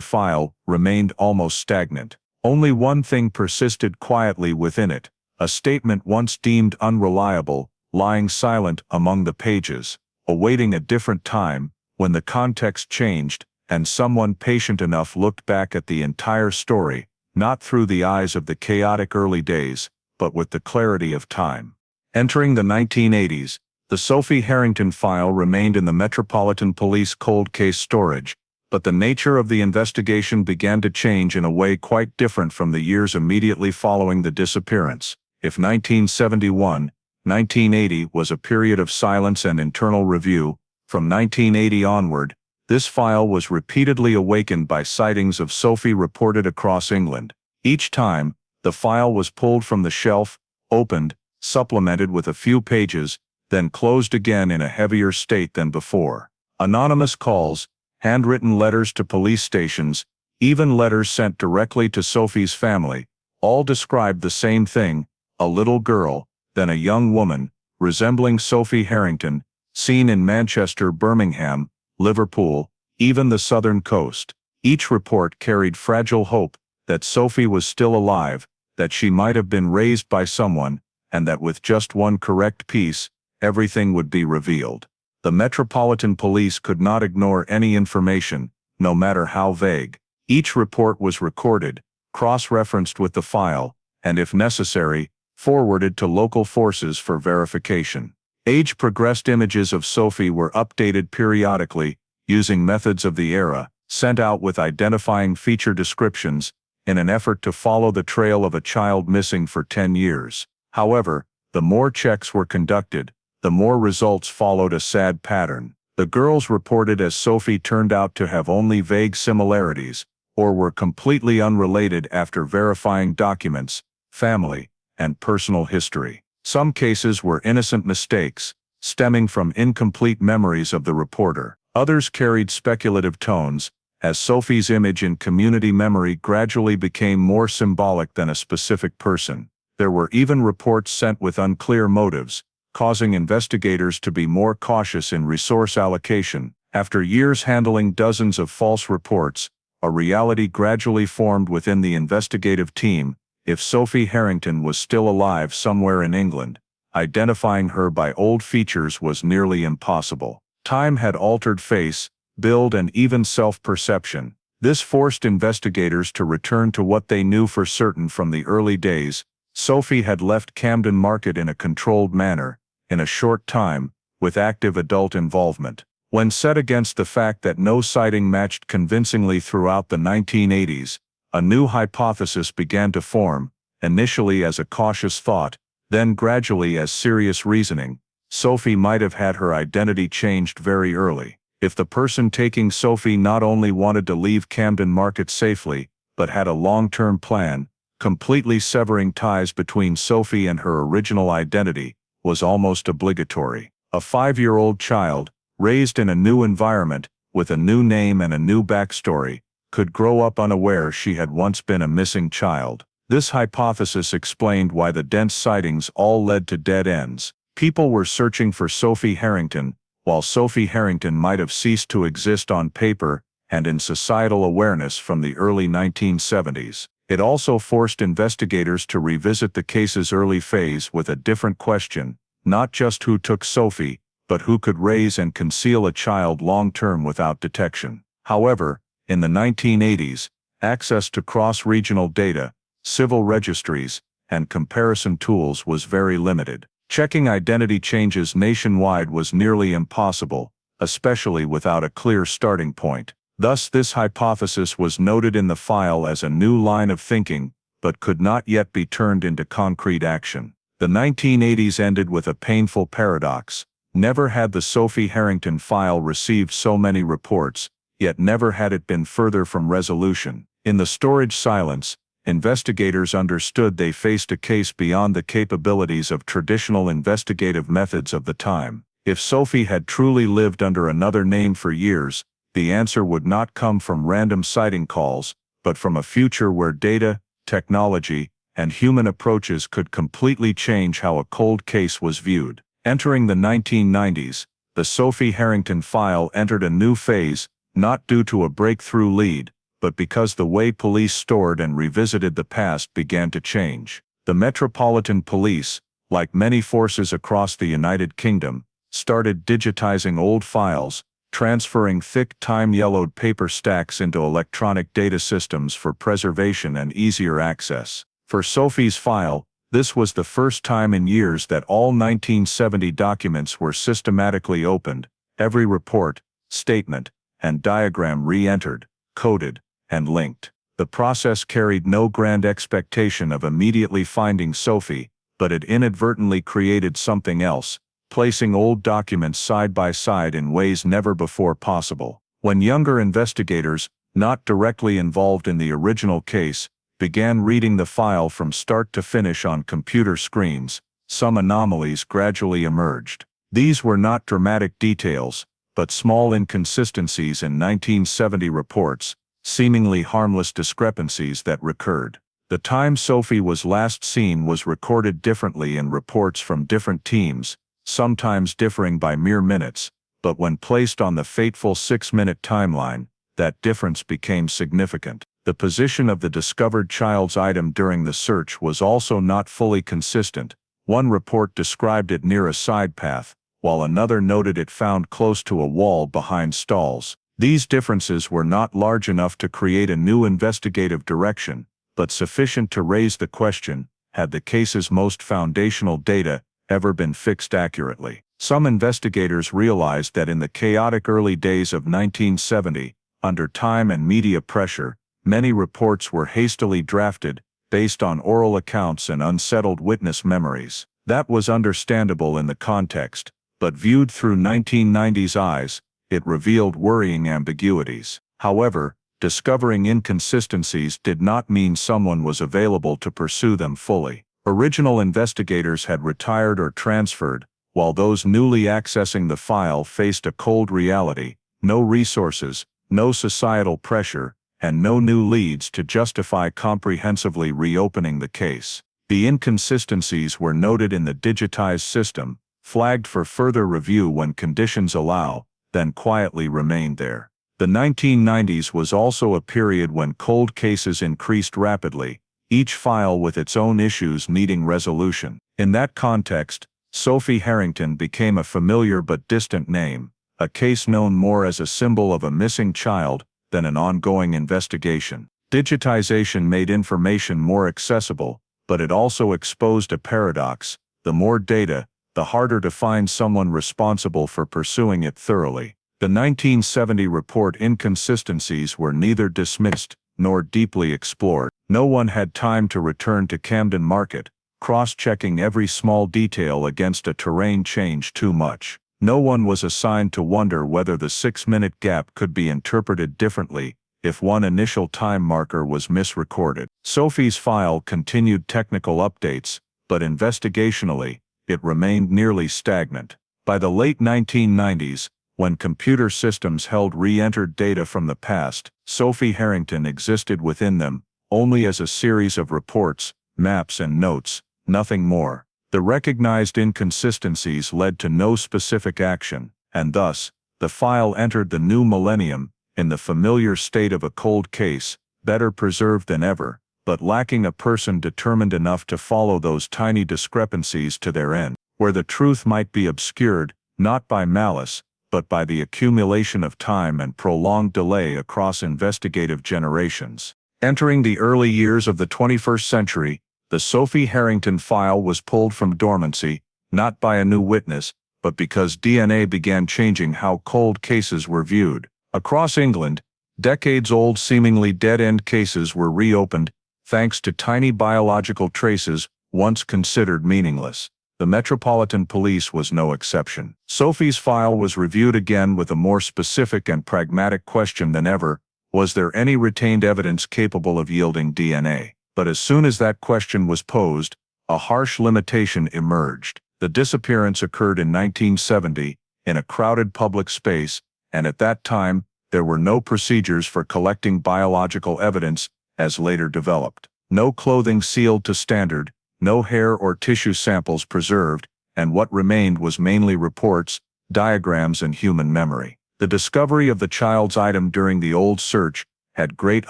file remained almost stagnant. Only one thing persisted quietly within it: a statement once deemed unreliable, lying silent among the pages, awaiting a different time, when the context changed, and someone patient enough looked back at the entire story, not through the eyes of the chaotic early days, but with the clarity of time. Entering the 1980s, the Sophie Harrington file remained in the Metropolitan Police cold case storage, but the nature of the investigation began to change in a way quite different from the years immediately following the disappearance. If 1971, 1980 was a period of silence and internal review, from 1980 onward, this file was repeatedly awakened by sightings of Sophie reported across England. Each time, the file was pulled from the shelf, opened, supplemented with a few pages, then closed again in a heavier state than before. Anonymous calls, handwritten letters to police stations, even letters sent directly to Sophie's family, all described the same thing: a little girl, then a young woman, resembling Sophie Harrington, seen in Manchester, Birmingham, Liverpool, even the southern coast. Each report carried fragile hope that Sophie was still alive, that she might have been raised by someone, and that with just one correct piece, everything would be revealed. The Metropolitan Police could not ignore any information, no matter how vague. Each report was recorded, cross-referenced with the file, and if necessary, forwarded to local forces for verification. Age-progressed images of Sophie were updated periodically, using methods of the era, sent out with identifying feature descriptions, in an effort to follow the trail of a child missing for 10 years. However, the more checks were conducted, the more results followed a sad pattern. The girls reported as Sophie turned out to have only vague similarities, or were completely unrelated after verifying documents, family, and personal history. Some cases were innocent mistakes, stemming from incomplete memories of the reporter. Others carried speculative tones, as Sophie's image in community memory gradually became more symbolic than a specific person. There were even reports sent with unclear motives, causing investigators to be more cautious in resource allocation. After years handling dozens of false reports, a reality gradually formed within the investigative team. If Sophie Harrington was still alive somewhere in England, identifying her by old features was nearly impossible. Time had altered face, build, and even self-perception. This forced investigators to return to what they knew for certain from the early days. Sophie had left Camden Market in a controlled manner, in a short time, with active adult involvement. When set against the fact that no sighting matched convincingly throughout the 1980s, a new hypothesis began to form, initially as a cautious thought, then gradually as serious reasoning. Sophie might have had her identity changed very early. If the person taking Sophie not only wanted to leave Camden Market safely, but had a long-term plan, completely severing ties between Sophie and her original identity, was almost obligatory. A 5-year-old child, raised in a new environment, with a new name and a new backstory, could grow up unaware she had once been a missing child. This hypothesis explained why the dense sightings all led to dead ends. People were searching for Sophie Harrington, while Sophie Harrington might have ceased to exist on paper and in societal awareness from the early 1970s. It also forced investigators to revisit the case's early phase with a different question, not just who took Sophie, but who could raise and conceal a child long-term without detection. However, in the 1980s, access to cross-regional data, civil registries, and comparison tools was very limited. Checking identity changes nationwide was nearly impossible, especially without a clear starting point. Thus, this hypothesis was noted in the file as a new line of thinking, but could not yet be turned into concrete action. The 1980s ended with a painful paradox. Never had the Sophie Harrington file received so many reports, yet never had it been further from resolution. In the storage silence, investigators understood they faced a case beyond the capabilities of traditional investigative methods of the time. If Sophie had truly lived under another name for years, the answer would not come from random sighting calls, but from a future where data, technology, and human approaches could completely change how a cold case was viewed. Entering the 1990s, the Sophie Harrington file entered a new phase, not due to a breakthrough lead, but because the way police stored and revisited the past began to change. The Metropolitan Police, like many forces across the United Kingdom, started digitizing old files, transferring thick time-yellowed paper stacks into electronic data systems for preservation and easier access. For Sophie's file, this was the first time in years that all 1970 documents were systematically opened, every report, statement, and diagram re-entered, coded, and linked. The process carried no grand expectation of immediately finding Sophie, but it inadvertently created something else, placing old documents side by side in ways never before possible. When younger investigators, not directly involved in the original case, began reading the file from start to finish on computer screens, some anomalies gradually emerged. These were not dramatic details, but small inconsistencies in 1970 reports, seemingly harmless discrepancies that recurred. The time Sophie was last seen was recorded differently in reports from different teams, sometimes differing by mere minutes, but when placed on the fateful 6-minute timeline, that difference became significant. The position of the discovered child's item during the search was also not fully consistent. One report described it near a side path, while another noted it found close to a wall behind stalls. These differences were not large enough to create a new investigative direction, but sufficient to raise the question, had the case's most foundational data ever been fixed accurately. Some investigators realized that in the chaotic early days of 1970, under time and media pressure, many reports were hastily drafted, based on oral accounts and unsettled witness memories. That was understandable in the context, but viewed through 1990's eyes, it revealed worrying ambiguities. However, discovering inconsistencies did not mean someone was available to pursue them fully. Original investigators had retired or transferred, while those newly accessing the file faced a cold reality: no resources, no societal pressure, and no new leads to justify comprehensively reopening the case. The inconsistencies were noted in the digitized system, flagged for further review when conditions allow, then quietly remained there. The 1990s was also a period when cold cases increased rapidly, each file with its own issues needing resolution. In that context, Sophie Harrington became a familiar but distant name, a case known more as a symbol of a missing child than an ongoing investigation. Digitization made information more accessible, but it also exposed a paradox: the more data, the harder to find someone responsible for pursuing it thoroughly. The 1970 report inconsistencies were neither dismissed nor deeply explored. No one had time to return to Camden Market, cross-checking every small detail against a terrain change too much. No one was assigned to wonder whether the 6-minute gap could be interpreted differently if one initial time marker was misrecorded. Sophie's file continued technical updates, but investigationally, it remained nearly stagnant. By the late 1990s, when computer systems held re-entered data from the past, Sophie Harrington existed within them, only as a series of reports, maps and notes, nothing more. The recognized inconsistencies led to no specific action, and thus, the file entered the new millennium in the familiar state of a cold case, better preserved than ever, but lacking a person determined enough to follow those tiny discrepancies to their end, where the truth might be obscured, not by malice, but by the accumulation of time and prolonged delay across investigative generations. Entering the early years of the 21st century, the Sophie Harrington file was pulled from dormancy, not by a new witness, but because DNA began changing how cold cases were viewed. Across England, decades-old seemingly dead-end cases were reopened, thanks to tiny biological traces once considered meaningless. The Metropolitan Police was no exception. Sophie's file was reviewed again with a more specific and pragmatic question than ever: was there any retained evidence capable of yielding DNA? But as soon as that question was posed, a harsh limitation emerged. The disappearance occurred in 1970, in a crowded public space, and at that time, there were no procedures for collecting biological evidence, as later developed. No clothing sealed to standard, no hair or tissue samples preserved, and what remained was mainly reports, diagrams and human memory. The discovery of the child's item during the old search had great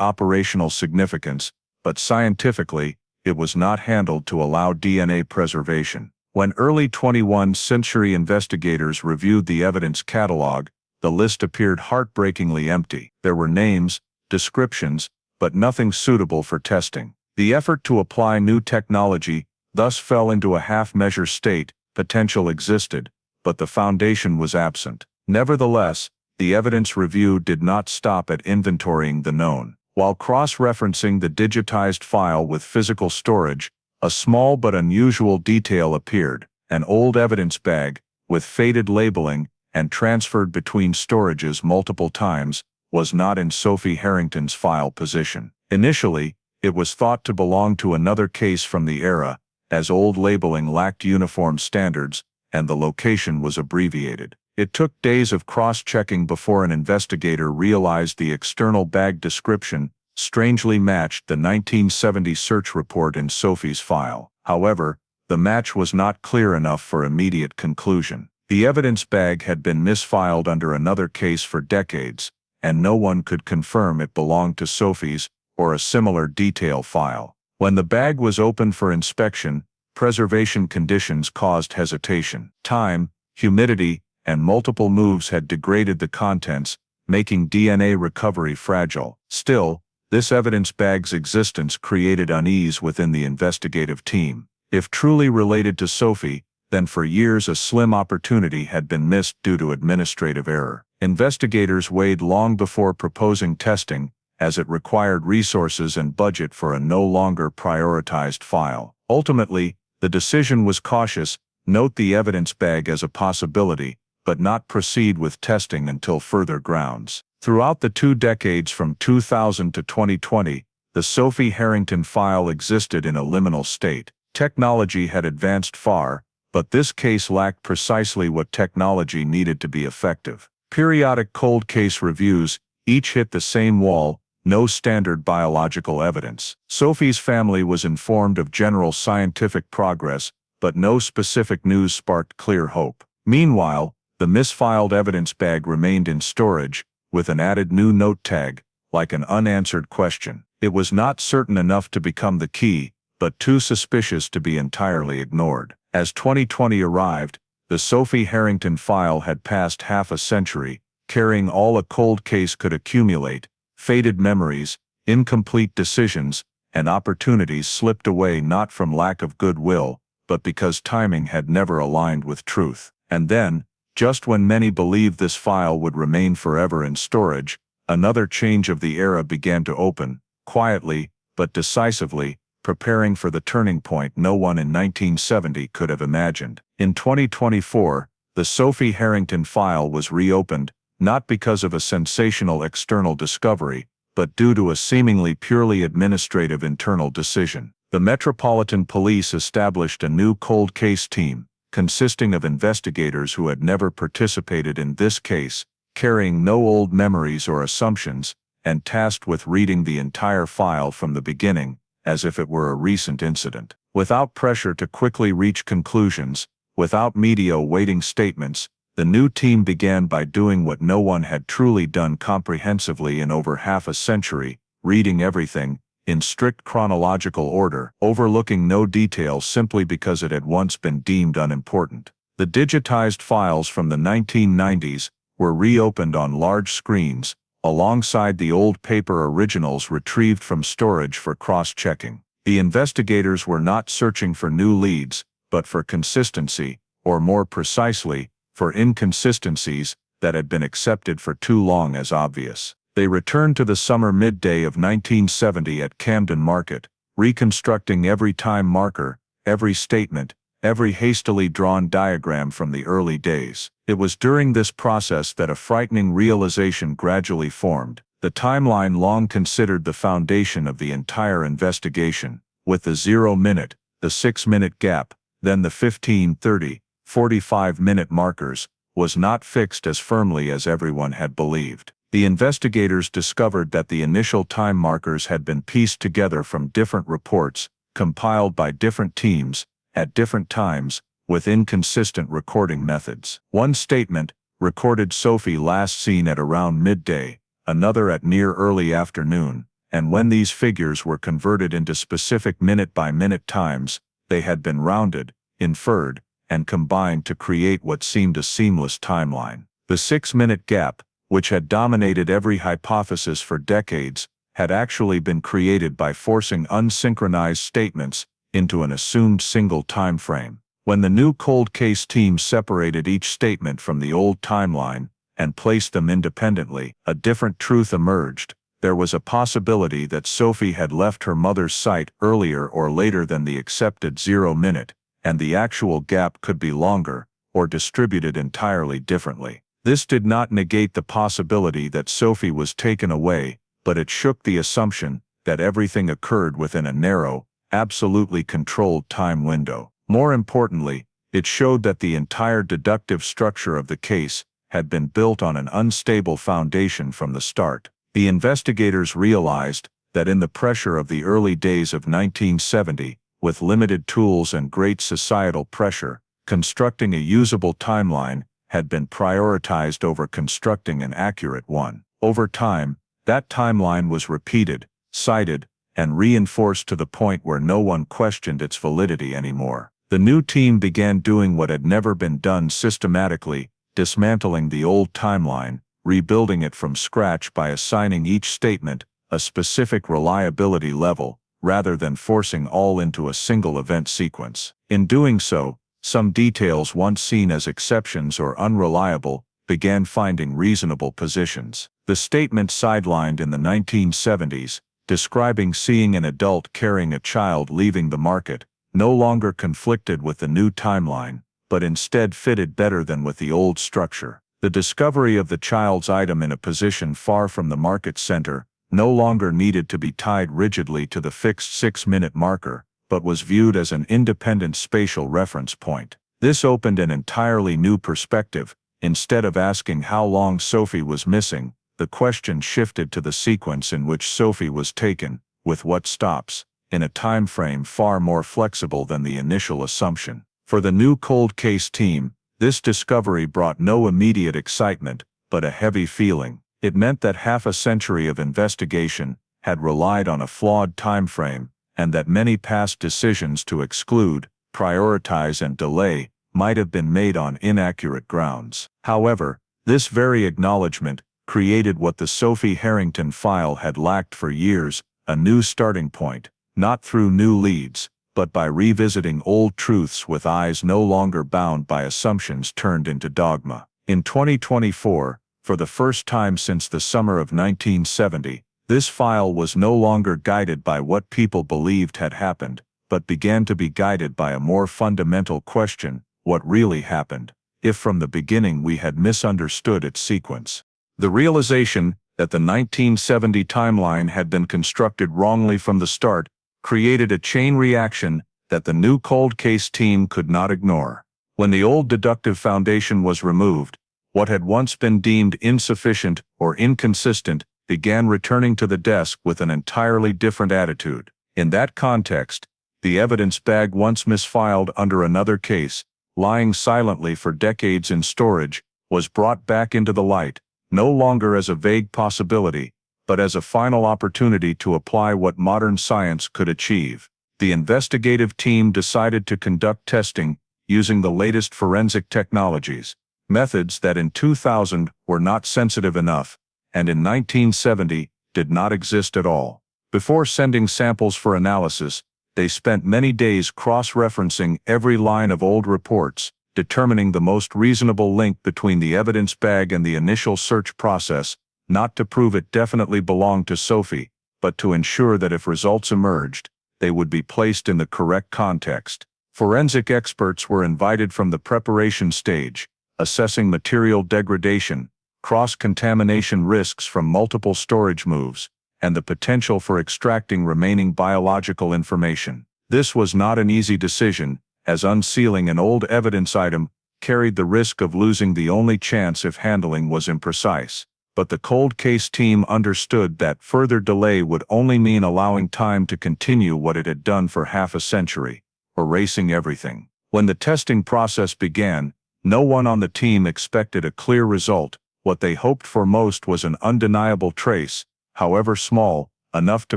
operational significance, but scientifically, it was not handled to allow DNA preservation. When early 21st century investigators reviewed the evidence catalog, the list appeared heartbreakingly empty. There were names, descriptions, but nothing suitable for testing. The effort to apply new technology thus fell into a half-measure state. Potential existed, but the foundation was absent. Nevertheless, the evidence review did not stop at inventorying the known. While cross-referencing the digitized file with physical storage, a small but unusual detail appeared: an old evidence bag, with faded labeling, and transferred between storages multiple times, was not in Sophie Harrington's file position. Initially, it was thought to belong to another case from the era, as old labeling lacked uniform standards, and the location was abbreviated. It took days of cross-checking before an investigator realized the external bag description strangely matched the 1970 search report in Sophie's file. However, the match was not clear enough for immediate conclusion. The evidence bag had been misfiled under another case for decades, and no one could confirm it belonged to Sophie's or a similar detail file. When the bag was opened for inspection, preservation conditions caused hesitation. Time, humidity, and multiple moves had degraded the contents, making DNA recovery fragile. Still, This evidence bag's existence created unease within the investigative team. If truly related to Sophie, then for years a slim opportunity had been missed due to administrative error. Investigators weighed long before proposing testing, as it required resources and budget for a no longer prioritized file. Ultimately, the decision was cautious: note the evidence bag as a possibility, but not proceed with testing until further grounds. Throughout the 2 decades from 2000 to 2020, the Sophie Harrington file existed in a liminal state. Technology had advanced far, but this case lacked precisely what technology needed to be effective. Periodic cold case reviews each hit the same wall: no standard biological evidence. Sophie's family was informed of general scientific progress, but no specific news sparked clear hope. Meanwhile, the misfiled evidence bag remained in storage, with an added new note tag, like an unanswered question. It was not certain enough to become the key, but too suspicious to be entirely ignored. As 2020 arrived, the Sophie Harrington file had passed half a century, carrying all a cold case could accumulate: faded memories, incomplete decisions, and opportunities slipped away not from lack of goodwill, but because timing had never aligned with truth. And then, just when many believed this file would remain forever in storage, another change of the era began to open, quietly, but decisively, preparing for the turning point no one in 1970 could have imagined. In 2024, the Sophie Harrington file was reopened, not because of a sensational external discovery, but due to a seemingly purely administrative internal decision. The Metropolitan Police established a new cold case team, consisting of investigators who had never participated in this case, carrying no old memories or assumptions, and tasked with reading the entire file from the beginning, as if it were a recent incident. Without pressure to quickly reach conclusions, without media awaiting statements, the new team began by doing what no one had truly done comprehensively in over half a century: reading everything, in strict chronological order, overlooking no detail simply because it had once been deemed unimportant. The digitized files from the 1990s were reopened on large screens, alongside the old paper originals retrieved from storage for cross-checking. The investigators were not searching for new leads, but for consistency, or more precisely, for inconsistencies that had been accepted for too long as obvious. They returned to the summer midday of 1970 at Camden Market, reconstructing every time marker, every statement, every hastily drawn diagram from the early days. It was during this process that a frightening realization gradually formed. The timeline long considered the foundation of the entire investigation, with the 0-minute, the 6-minute gap, then the 15, 30, 45-minute markers, was not fixed as firmly as everyone had believed. The investigators discovered that the initial time markers had been pieced together from different reports, compiled by different teams, at different times, with inconsistent recording methods. One statement recorded Sophie last seen at around midday, another at near early afternoon, and when these figures were converted into specific minute-by-minute times, they had been rounded, inferred, and combined to create what seemed a seamless timeline. The 6-minute gap, which had dominated every hypothesis for decades, had actually been created by forcing unsynchronized statements into an assumed single time frame. When the new cold case team separated each statement from the old timeline and placed them independently, a different truth emerged. There was a possibility that Sophie had left her mother's site earlier or later than the accepted 0-minute, and the actual gap could be longer, or distributed entirely differently. This did not negate the possibility that Sophie was taken away, but it shook the assumption that everything occurred within a narrow, absolutely controlled time window. More importantly, it showed that the entire deductive structure of the case had been built on an unstable foundation from the start. The investigators realized that in the pressure of the early days of 1970, with limited tools and great societal pressure, constructing a usable timeline had been prioritized over constructing an accurate one. Over time, that timeline was repeated, cited, and reinforced to the point where no one questioned its validity anymore. The new team began doing what had never been done systematically, dismantling the old timeline, rebuilding it from scratch by assigning each statement a specific reliability level, rather than forcing all into a single event sequence. In doing so, some details once seen as exceptions or unreliable began finding reasonable positions. The statement sidelined in the 1970s, describing seeing an adult carrying a child leaving the market, no longer conflicted with the new timeline, but instead fitted better than with the old structure. The discovery of the child's item in a position far from the market center no longer needed to be tied rigidly to the fixed 6-minute marker, but was viewed as an independent spatial reference point. This opened an entirely new perspective. Instead of asking how long Sophie was missing, the question shifted to the sequence in which Sophie was taken, with what stops, in a time frame far more flexible than the initial assumption. For the new cold case team, this discovery brought no immediate excitement, but a heavy feeling. It meant that half a century of investigation had relied on a flawed time frame, and that many past decisions to exclude, prioritize and delay might have been made on inaccurate grounds. However, this very acknowledgement created what the Sophie Harrington file had lacked for years, a new starting point, not through new leads, but by revisiting old truths with eyes no longer bound by assumptions turned into dogma. In 2024, for the first time since the summer of 1970, this file was no longer guided by what people believed had happened, but began to be guided by a more fundamental question: what really happened, if from the beginning we had misunderstood its sequence? The realization that the 1970 timeline had been constructed wrongly from the start created a chain reaction that the new cold case team could not ignore. When the old deductive foundation was removed, what had once been deemed insufficient or inconsistent began returning to the desk with an entirely different attitude. In that context, the evidence bag once misfiled under another case, lying silently for decades in storage, was brought back into the light, no longer as a vague possibility, but as a final opportunity to apply what modern science could achieve. The investigative team decided to conduct testing using the latest forensic technologies, methods that in 2000 were not sensitive enough, and in 1970 did not exist at all. Before sending samples for analysis, they spent many days cross-referencing every line of old reports, determining the most reasonable link between the evidence bag and the initial search process, not to prove it definitely belonged to Sophie, but to ensure that if results emerged, they would be placed in the correct context. Forensic experts were invited from the preparation stage, assessing material degradation, cross-contamination risks from multiple storage moves, and the potential for extracting remaining biological information. This was not an easy decision, as unsealing an old evidence item carried the risk of losing the only chance if handling was imprecise. But the cold case team understood that further delay would only mean allowing time to continue what it had done for half a century, erasing everything. When the testing process began, no one on the team expected a clear result. What they hoped for most was an undeniable trace, however small, enough to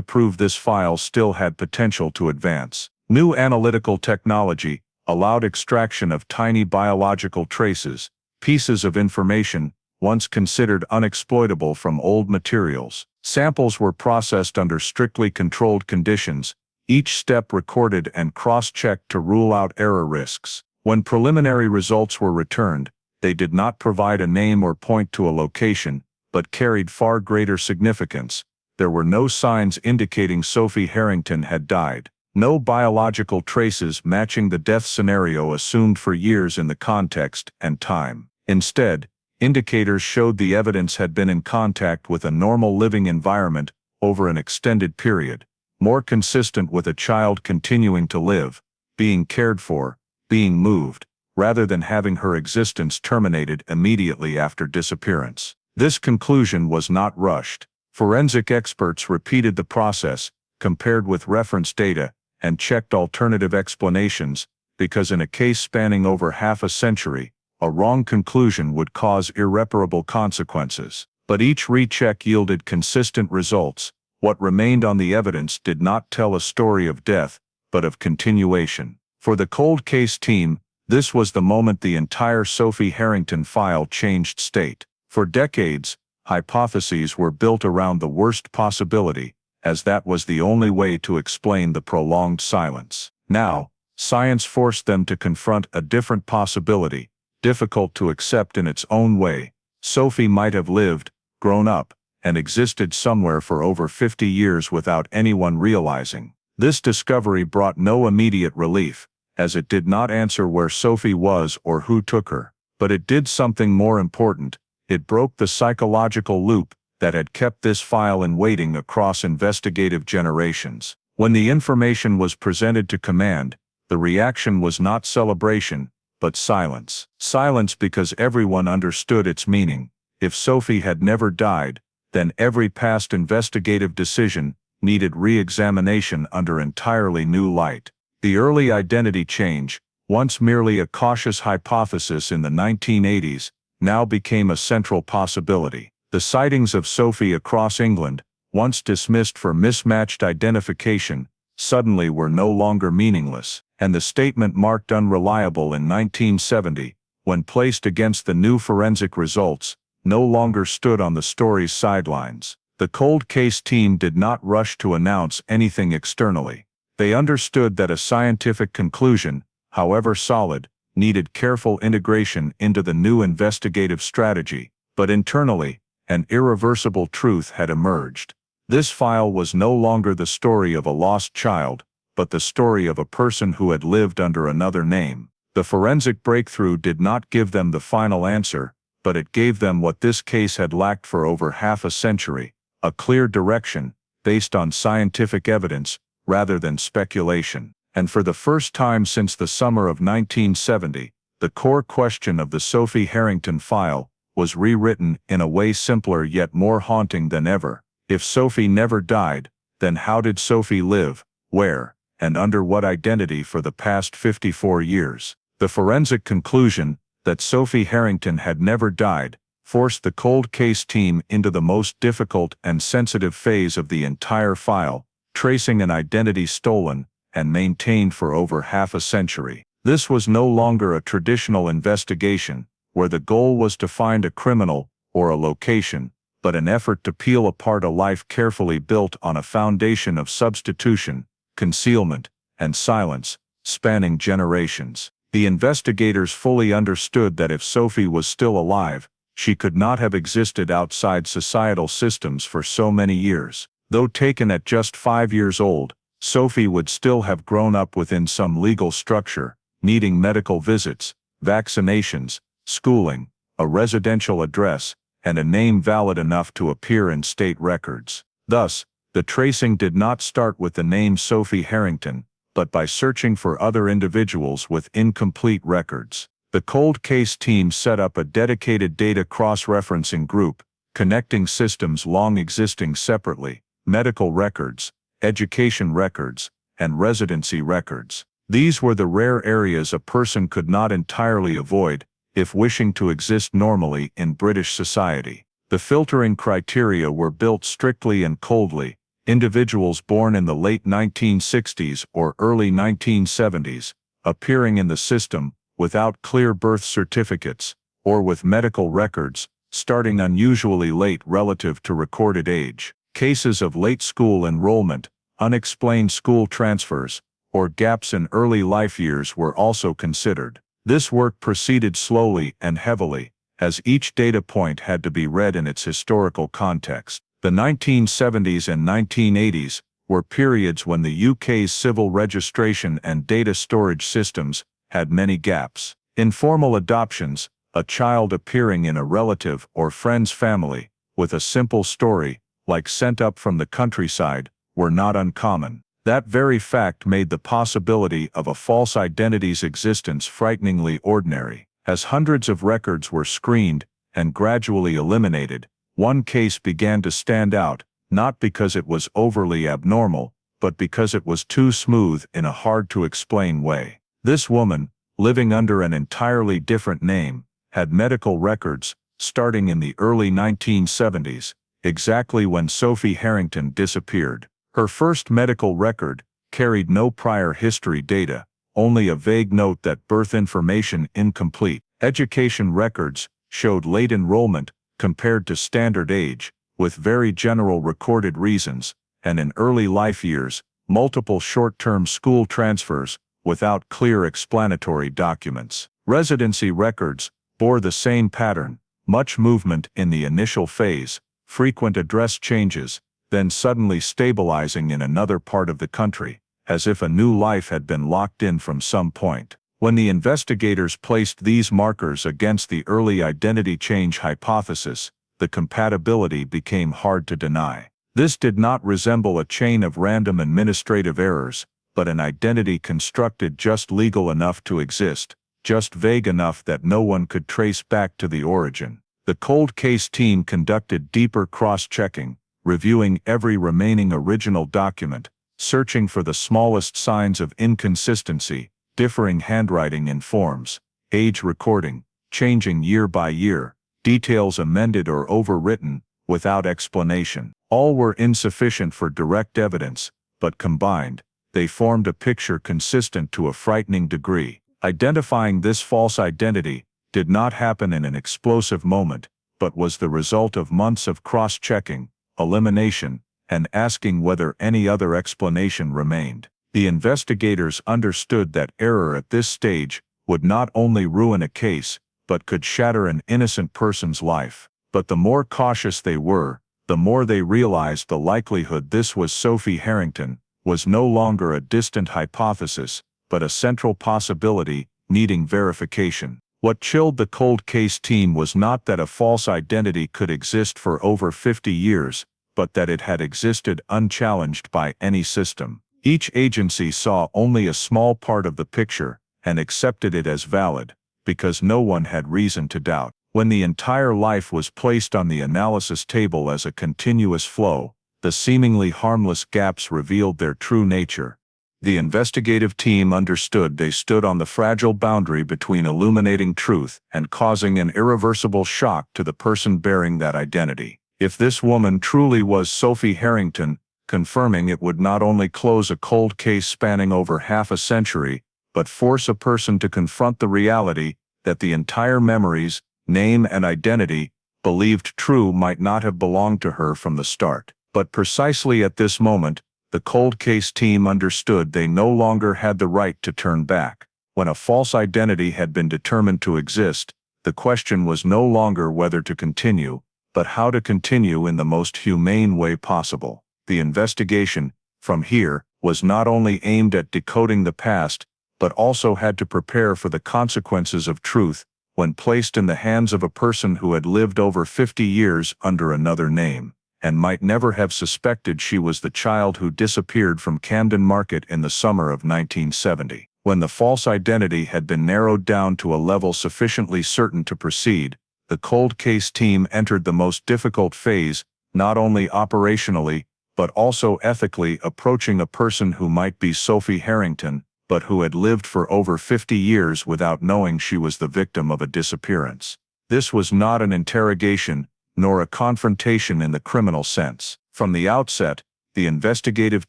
prove this file still had potential to advance. New analytical technology allowed extraction of tiny biological traces, pieces of information once considered unexploitable from old materials. Samples were processed under strictly controlled conditions, each step recorded and cross-checked to rule out error risks. When preliminary results were returned, they did not provide a name or point to a location, but carried far greater significance. There were no signs indicating Sophie Harrington had died, no biological traces matching the death scenario assumed for years in the context and time. Instead, indicators showed the evidence had been in contact with a normal living environment over an extended period, more consistent with a child continuing to live, being cared for, being moved, rather than having her existence terminated immediately after disappearance. This conclusion was not rushed. Forensic experts repeated the process, compared with reference data, and checked alternative explanations, because in a case spanning over half a century, a wrong conclusion would cause irreparable consequences. But each recheck yielded consistent results. What remained on the evidence did not tell a story of death, but of continuation. For the cold case team, this was the moment the entire Sophie Harrington file changed state. For decades, hypotheses were built around the worst possibility, as that was the only way to explain the prolonged silence. Now, science forced them to confront a different possibility, difficult to accept in its own way. Sophie might have lived, grown up, and existed somewhere for over 50 years without anyone realizing. This discovery brought no immediate relief, as it did not answer where Sophie was or who took her. But it did something more important. It broke the psychological loop that had kept this file in waiting across investigative generations. When the information was presented to command, the reaction was not celebration, but silence. Silence because everyone understood its meaning. If Sophie had never died, then every past investigative decision needed re-examination under entirely new light. The early identity change, once merely a cautious hypothesis in the 1980s, now became a central possibility. The sightings of Sophie across England, once dismissed for mismatched identification, suddenly were no longer meaningless, and the statement marked unreliable in 1970, when placed against the new forensic results, no longer stood on the story's sidelines. The cold case team did not rush to announce anything externally. They understood that a scientific conclusion, however solid, needed careful integration into the new investigative strategy, but internally, an irreversible truth had emerged. This file was no longer the story of a lost child, but the story of a person who had lived under another name. The forensic breakthrough did not give them the final answer, but it gave them what this case had lacked for over half a century: a clear direction, based on scientific evidence, rather than speculation. And for the first time since the summer of 1970, the core question of the Sophie Harrington file was rewritten in a way simpler yet more haunting than ever. If Sophie never died, then how did Sophie live, where, and under what identity for the past 54 years? The forensic conclusion that Sophie Harrington had never died forced the cold case team into the most difficult and sensitive phase of the entire file, tracing an identity stolen and maintained for over half a century. This was no longer a traditional investigation, where the goal was to find a criminal or a location, but an effort to peel apart a life carefully built on a foundation of substitution, concealment, and silence, spanning generations. The investigators fully understood that if Sophie was still alive, she could not have existed outside societal systems for so many years. Though taken at just 5 years old, Sophie would still have grown up within some legal structure, needing medical visits, vaccinations, schooling, a residential address, and a name valid enough to appear in state records. Thus, the tracing did not start with the name Sophie Harrington, but by searching for other individuals with incomplete records. The cold case team set up a dedicated data cross-referencing group, connecting systems long existing separately: medical records, education records, and residency records. These were the rare areas a person could not entirely avoid if wishing to exist normally in British society. The filtering criteria were built strictly and coldly. Individuals born in the late 1960s or early 1970s, appearing in the system without clear birth certificates, or with medical records starting unusually late relative to recorded age. Cases of late school enrollment, unexplained school transfers, or gaps in early life years were also considered. This work proceeded slowly and heavily, as each data point had to be read in its historical context. The 1970s and 1980s were periods when the UK's civil registration and data storage systems had many gaps. Informal adoptions, a child appearing in a relative or friend's family, with a simple story, like sent up from the countryside, were not uncommon. That very fact made the possibility of a false identity's existence frighteningly ordinary. As hundreds of records were screened and gradually eliminated, one case began to stand out, not because it was overly abnormal, but because it was too smooth in a hard-to-explain way. This woman, living under an entirely different name, had medical records starting in the early 1970s, exactly when Sophie Harrington disappeared. Her first medical record carried no prior history data, only a vague note that birth information incomplete. Education records showed late enrollment, compared to standard age, with very general recorded reasons, and in early life years, multiple short-term school transfers, without clear explanatory documents. Residency records bore the same pattern, much movement in the initial phase, frequent address changes, then suddenly stabilizing in another part of the country, as if a new life had been locked in from some point. When the investigators placed these markers against the early identity change hypothesis, the compatibility became hard to deny. This did not resemble a chain of random administrative errors, but an identity constructed just legal enough to exist, just vague enough that no one could trace back to the origin. The cold case team conducted deeper cross-checking, reviewing every remaining original document, searching for the smallest signs of inconsistency, differing handwriting in forms, age recording, changing year by year, details amended or overwritten, without explanation. All were insufficient for direct evidence, but combined, they formed a picture consistent to a frightening degree. Identifying this false identity did not happen in an explosive moment, but was the result of months of cross-checking, elimination, and asking whether any other explanation remained. The investigators understood that error at this stage would not only ruin a case, but could shatter an innocent person's life. But the more cautious they were, the more they realized the likelihood this was Sophie Harrington was no longer a distant hypothesis, but a central possibility needing verification. What chilled the cold case team was not that a false identity could exist for over 50 years, but that it had existed unchallenged by any system. Each agency saw only a small part of the picture and accepted it as valid, because no one had reason to doubt. When the entire life was placed on the analysis table as a continuous flow, the seemingly harmless gaps revealed their true nature. The investigative team understood they stood on the fragile boundary between illuminating truth and causing an irreversible shock to the person bearing that identity. If this woman truly was Sophie Harrington, confirming it would not only close a cold case spanning over half a century, but force a person to confront the reality that the entire memories, name and identity, believed true might not have belonged to her from the start. But precisely at this moment, the cold case team understood they no longer had the right to turn back. When a false identity had been determined to exist, the question was no longer whether to continue, but how to continue in the most humane way possible. The investigation, from here, was not only aimed at decoding the past, but also had to prepare for the consequences of truth when placed in the hands of a person who had lived over 50 years under another name, and might never have suspected she was the child who disappeared from Camden Market in the summer of 1970. When the false identity had been narrowed down to a level sufficiently certain to proceed, the cold case team entered the most difficult phase, not only operationally, but also ethically, approaching a person who might be Sophie Harrington, but who had lived for over 50 years without knowing she was the victim of a disappearance. This was not an interrogation, nor a confrontation in the criminal sense. From the outset, the investigative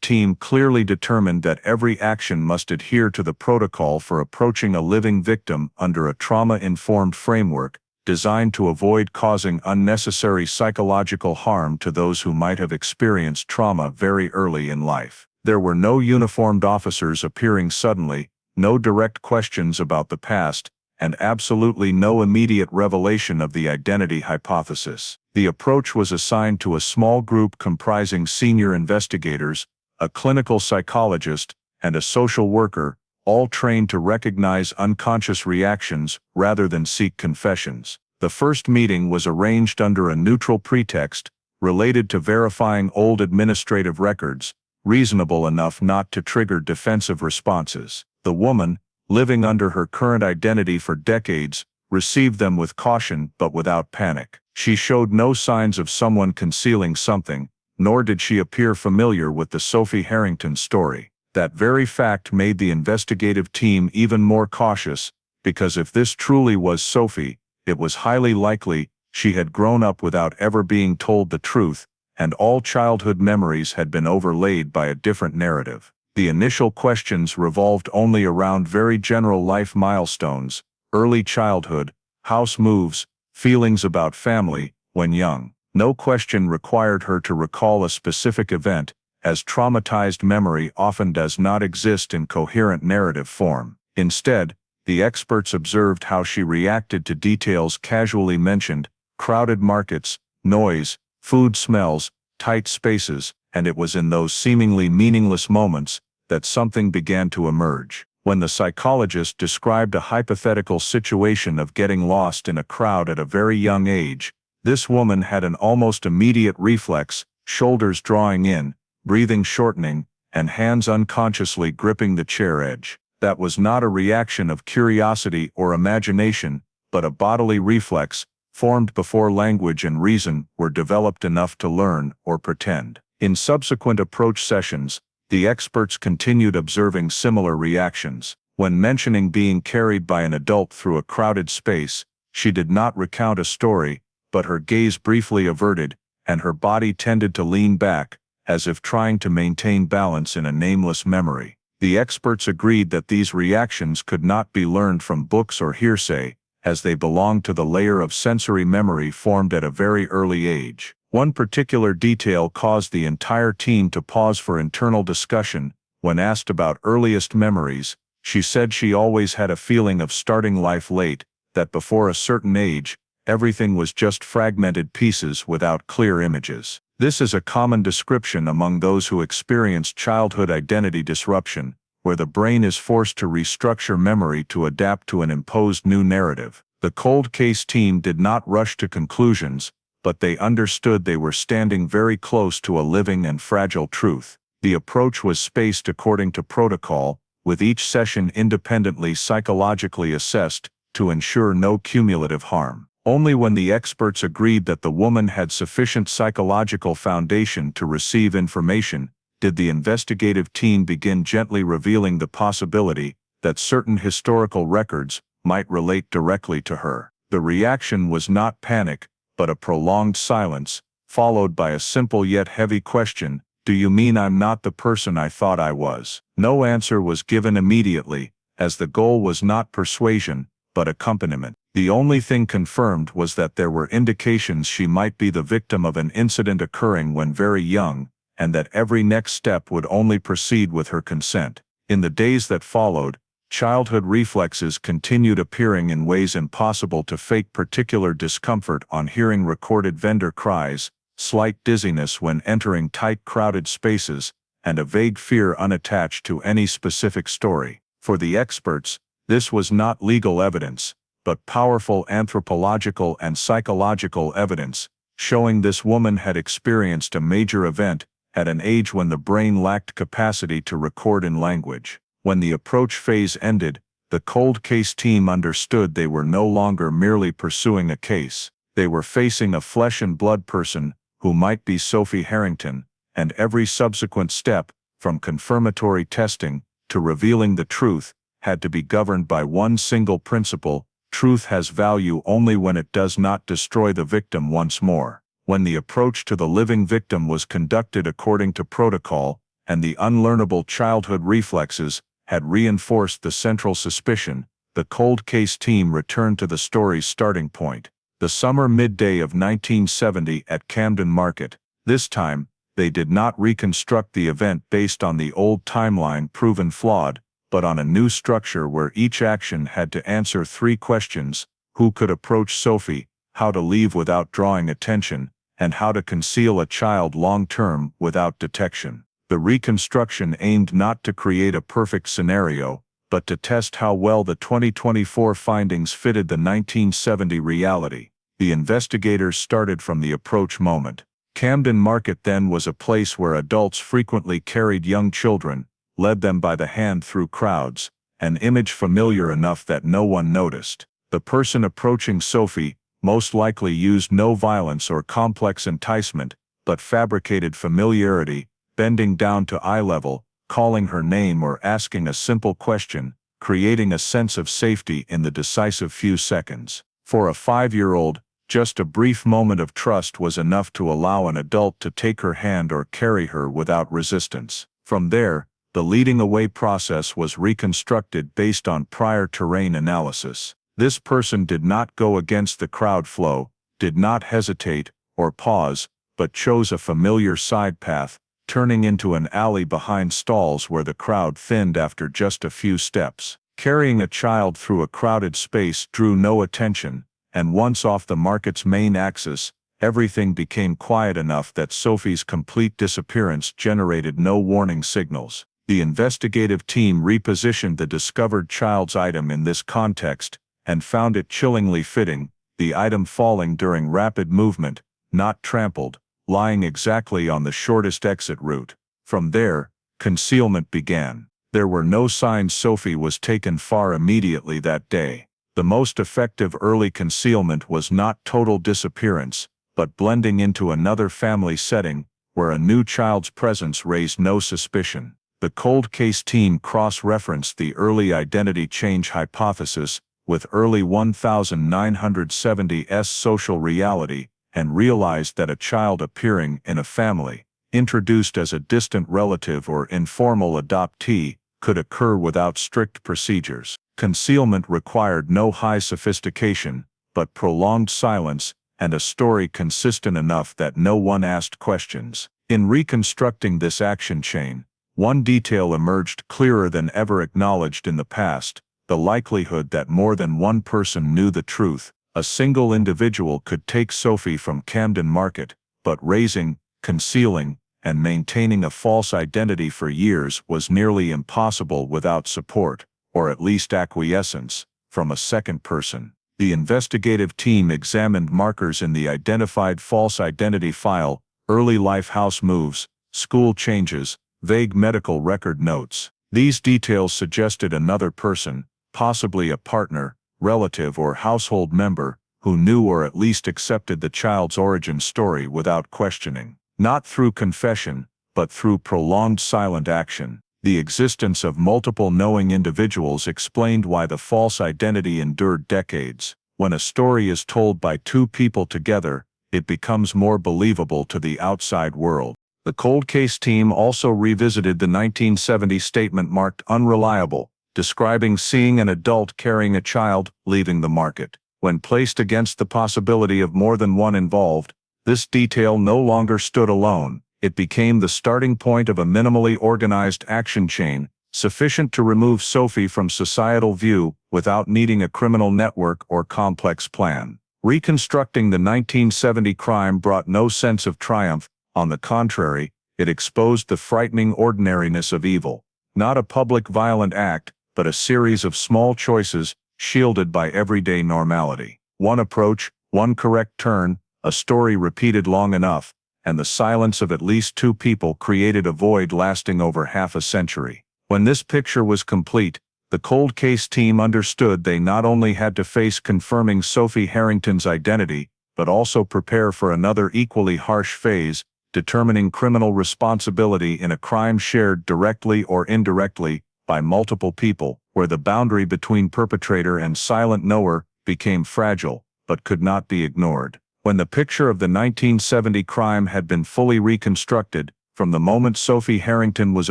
team clearly determined that every action must adhere to the protocol for approaching a living victim under a trauma-informed framework, designed to avoid causing unnecessary psychological harm to those who might have experienced trauma very early in life. There were no uniformed officers appearing suddenly, no direct questions about the past, and absolutely no immediate revelation of the identity hypothesis. The approach was assigned to a small group comprising senior investigators, a clinical psychologist, and a social worker, all trained to recognize unconscious reactions rather than seek confessions. The first meeting was arranged under a neutral pretext, related to verifying old administrative records, reasonable enough not to trigger defensive responses. The woman, living under her current identity for decades, received them with caution but without panic. She showed no signs of someone concealing something, nor did she appear familiar with the Sophie Harrington story. That very fact made the investigative team even more cautious, because if this truly was Sophie, it was highly likely she had grown up without ever being told the truth, and all childhood memories had been overlaid by a different narrative. The initial questions revolved only around very general life milestones: early childhood, house moves, feelings about family, when young. No question required her to recall a specific event, as traumatized memory often does not exist in coherent narrative form. Instead, the experts observed how she reacted to details casually mentioned: crowded markets, noise, food smells, tight spaces, and it was in those seemingly meaningless moments that something began to emerge. When the psychologist described a hypothetical situation of getting lost in a crowd at a very young age, this woman had an almost immediate reflex: shoulders drawing in, breathing shortening, and hands unconsciously gripping the chair edge. That was not a reaction of curiosity or imagination, but a bodily reflex, formed before language and reason were developed enough to learn or pretend. In subsequent approach sessions, the experts continued observing similar reactions. When mentioning being carried by an adult through a crowded space, she did not recount a story, but her gaze briefly averted, and her body tended to lean back, as if trying to maintain balance in a nameless memory. The experts agreed that these reactions could not be learned from books or hearsay, as they belonged to the layer of sensory memory formed at a very early age. One particular detail caused the entire team to pause for internal discussion. When asked about earliest memories, she said she always had a feeling of starting life late, that before a certain age, everything was just fragmented pieces without clear images. This is a common description among those who experience childhood identity disruption, where the brain is forced to restructure memory to adapt to an imposed new narrative. The cold case team did not rush to conclusions, but they understood they were standing very close to a living and fragile truth. The approach was spaced according to protocol, with each session independently psychologically assessed to ensure no cumulative harm. Only when the experts agreed that the woman had sufficient psychological foundation to receive information did the investigative team begin gently revealing the possibility that certain historical records might relate directly to her. The reaction was not panic, but a prolonged silence, followed by a simple yet heavy question: "Do you mean I'm not the person I thought I was?" No answer was given immediately, as the goal was not persuasion, but accompaniment. The only thing confirmed was that there were indications she might be the victim of an incident occurring when very young, and that every next step would only proceed with her consent. In the days that followed, childhood reflexes continued appearing in ways impossible to fake: particular discomfort on hearing recorded vendor cries, slight dizziness when entering tight crowded spaces, and a vague fear unattached to any specific story. For the experts, this was not legal evidence, but powerful anthropological and psychological evidence, showing this woman had experienced a major event at an age when the brain lacked capacity to record in language. When the approach phase ended, the cold case team understood they were no longer merely pursuing a case. They were facing a flesh and blood person who might be Sophie Harrington, and every subsequent step, from confirmatory testing to revealing the truth, had to be governed by one single principle: truth has value only when it does not destroy the victim once more. When the approach to the living victim was conducted according to protocol, and the unlearnable childhood reflexes had reinforced the central suspicion, the cold case team returned to the story's starting point: the summer midday of 1970 at Camden Market. This time, they did not reconstruct the event based on the old timeline proven flawed, but on a new structure where each action had to answer three questions: who could approach Sophie, how to leave without drawing attention, and how to conceal a child long-term without detection. The reconstruction aimed not to create a perfect scenario, but to test how well the 2024 findings fitted the 1970 reality. The investigators started from the approach moment. Camden Market then was a place where adults frequently carried young children, led them by the hand through crowds, an image familiar enough that no one noticed. The person approaching Sophie most likely used no violence or complex enticement, but fabricated familiarity, bending down to eye level, calling her name or asking a simple question, creating a sense of safety in the decisive few seconds. For a 5-year-old, just a brief moment of trust was enough to allow an adult to take her hand or carry her without resistance. From there, the leading away process was reconstructed based on prior terrain analysis. This person did not go against the crowd flow, did not hesitate or pause, but chose a familiar side path, turning into an alley behind stalls where the crowd thinned after just a few steps. Carrying a child through a crowded space drew no attention, and once off the market's main axis, everything became quiet enough that Sophie's complete disappearance generated no warning signals. The investigative team repositioned the discovered child's item in this context, and found it chillingly fitting, the item falling during rapid movement, not trampled, lying exactly on the shortest exit route. From there, concealment began. There were no signs Sophie was taken far immediately that day. The most effective early concealment was not total disappearance, but blending into another family setting, where a new child's presence raised no suspicion. The cold case team cross-referenced the early identity change hypothesis with early 1970s social reality, and realized that a child appearing in a family, introduced as a distant relative or informal adoptee, could occur without strict procedures. Concealment required no high sophistication, but prolonged silence, and a story consistent enough that no one asked questions. In reconstructing this action chain, one detail emerged clearer than ever acknowledged in the past: the likelihood that more than one person knew the truth. A single individual could take Sophie from Camden Market, but raising, concealing, and maintaining a false identity for years was nearly impossible without support, or at least acquiescence, from a second person. The investigative team examined markers in the identified false identity file, early life house moves, school changes, vague medical record notes. These details suggested another person, possibly a partner, relative or household member, who knew or at least accepted the child's origin story without questioning. Not through confession, but through prolonged silent action. The existence of multiple knowing individuals explained why the false identity endured decades. When a story is told by two people together, it becomes more believable to the outside world. The cold case team also revisited the 1970 statement marked unreliable, describing seeing an adult carrying a child leaving the market. When placed against the possibility of more than one involved, this detail no longer stood alone. It became the starting point of a minimally organized action chain, sufficient to remove Sophie from societal view without needing a criminal network or complex plan. Reconstructing the 1970 crime brought no sense of triumph. On the contrary, it exposed the frightening ordinariness of evil. Not a public violent act, but a series of small choices, shielded by everyday normality. One approach, one correct turn, a story repeated long enough, and the silence of at least two people created a void lasting over half a century. When this picture was complete, the cold case team understood they not only had to face confirming Sophie Harrington's identity, but also prepare for another equally harsh phase, determining criminal responsibility in a crime shared directly or indirectly by multiple people, where the boundary between perpetrator and silent knower became fragile, but could not be ignored. When the picture of the 1970 crime had been fully reconstructed, from the moment Sophie Harrington was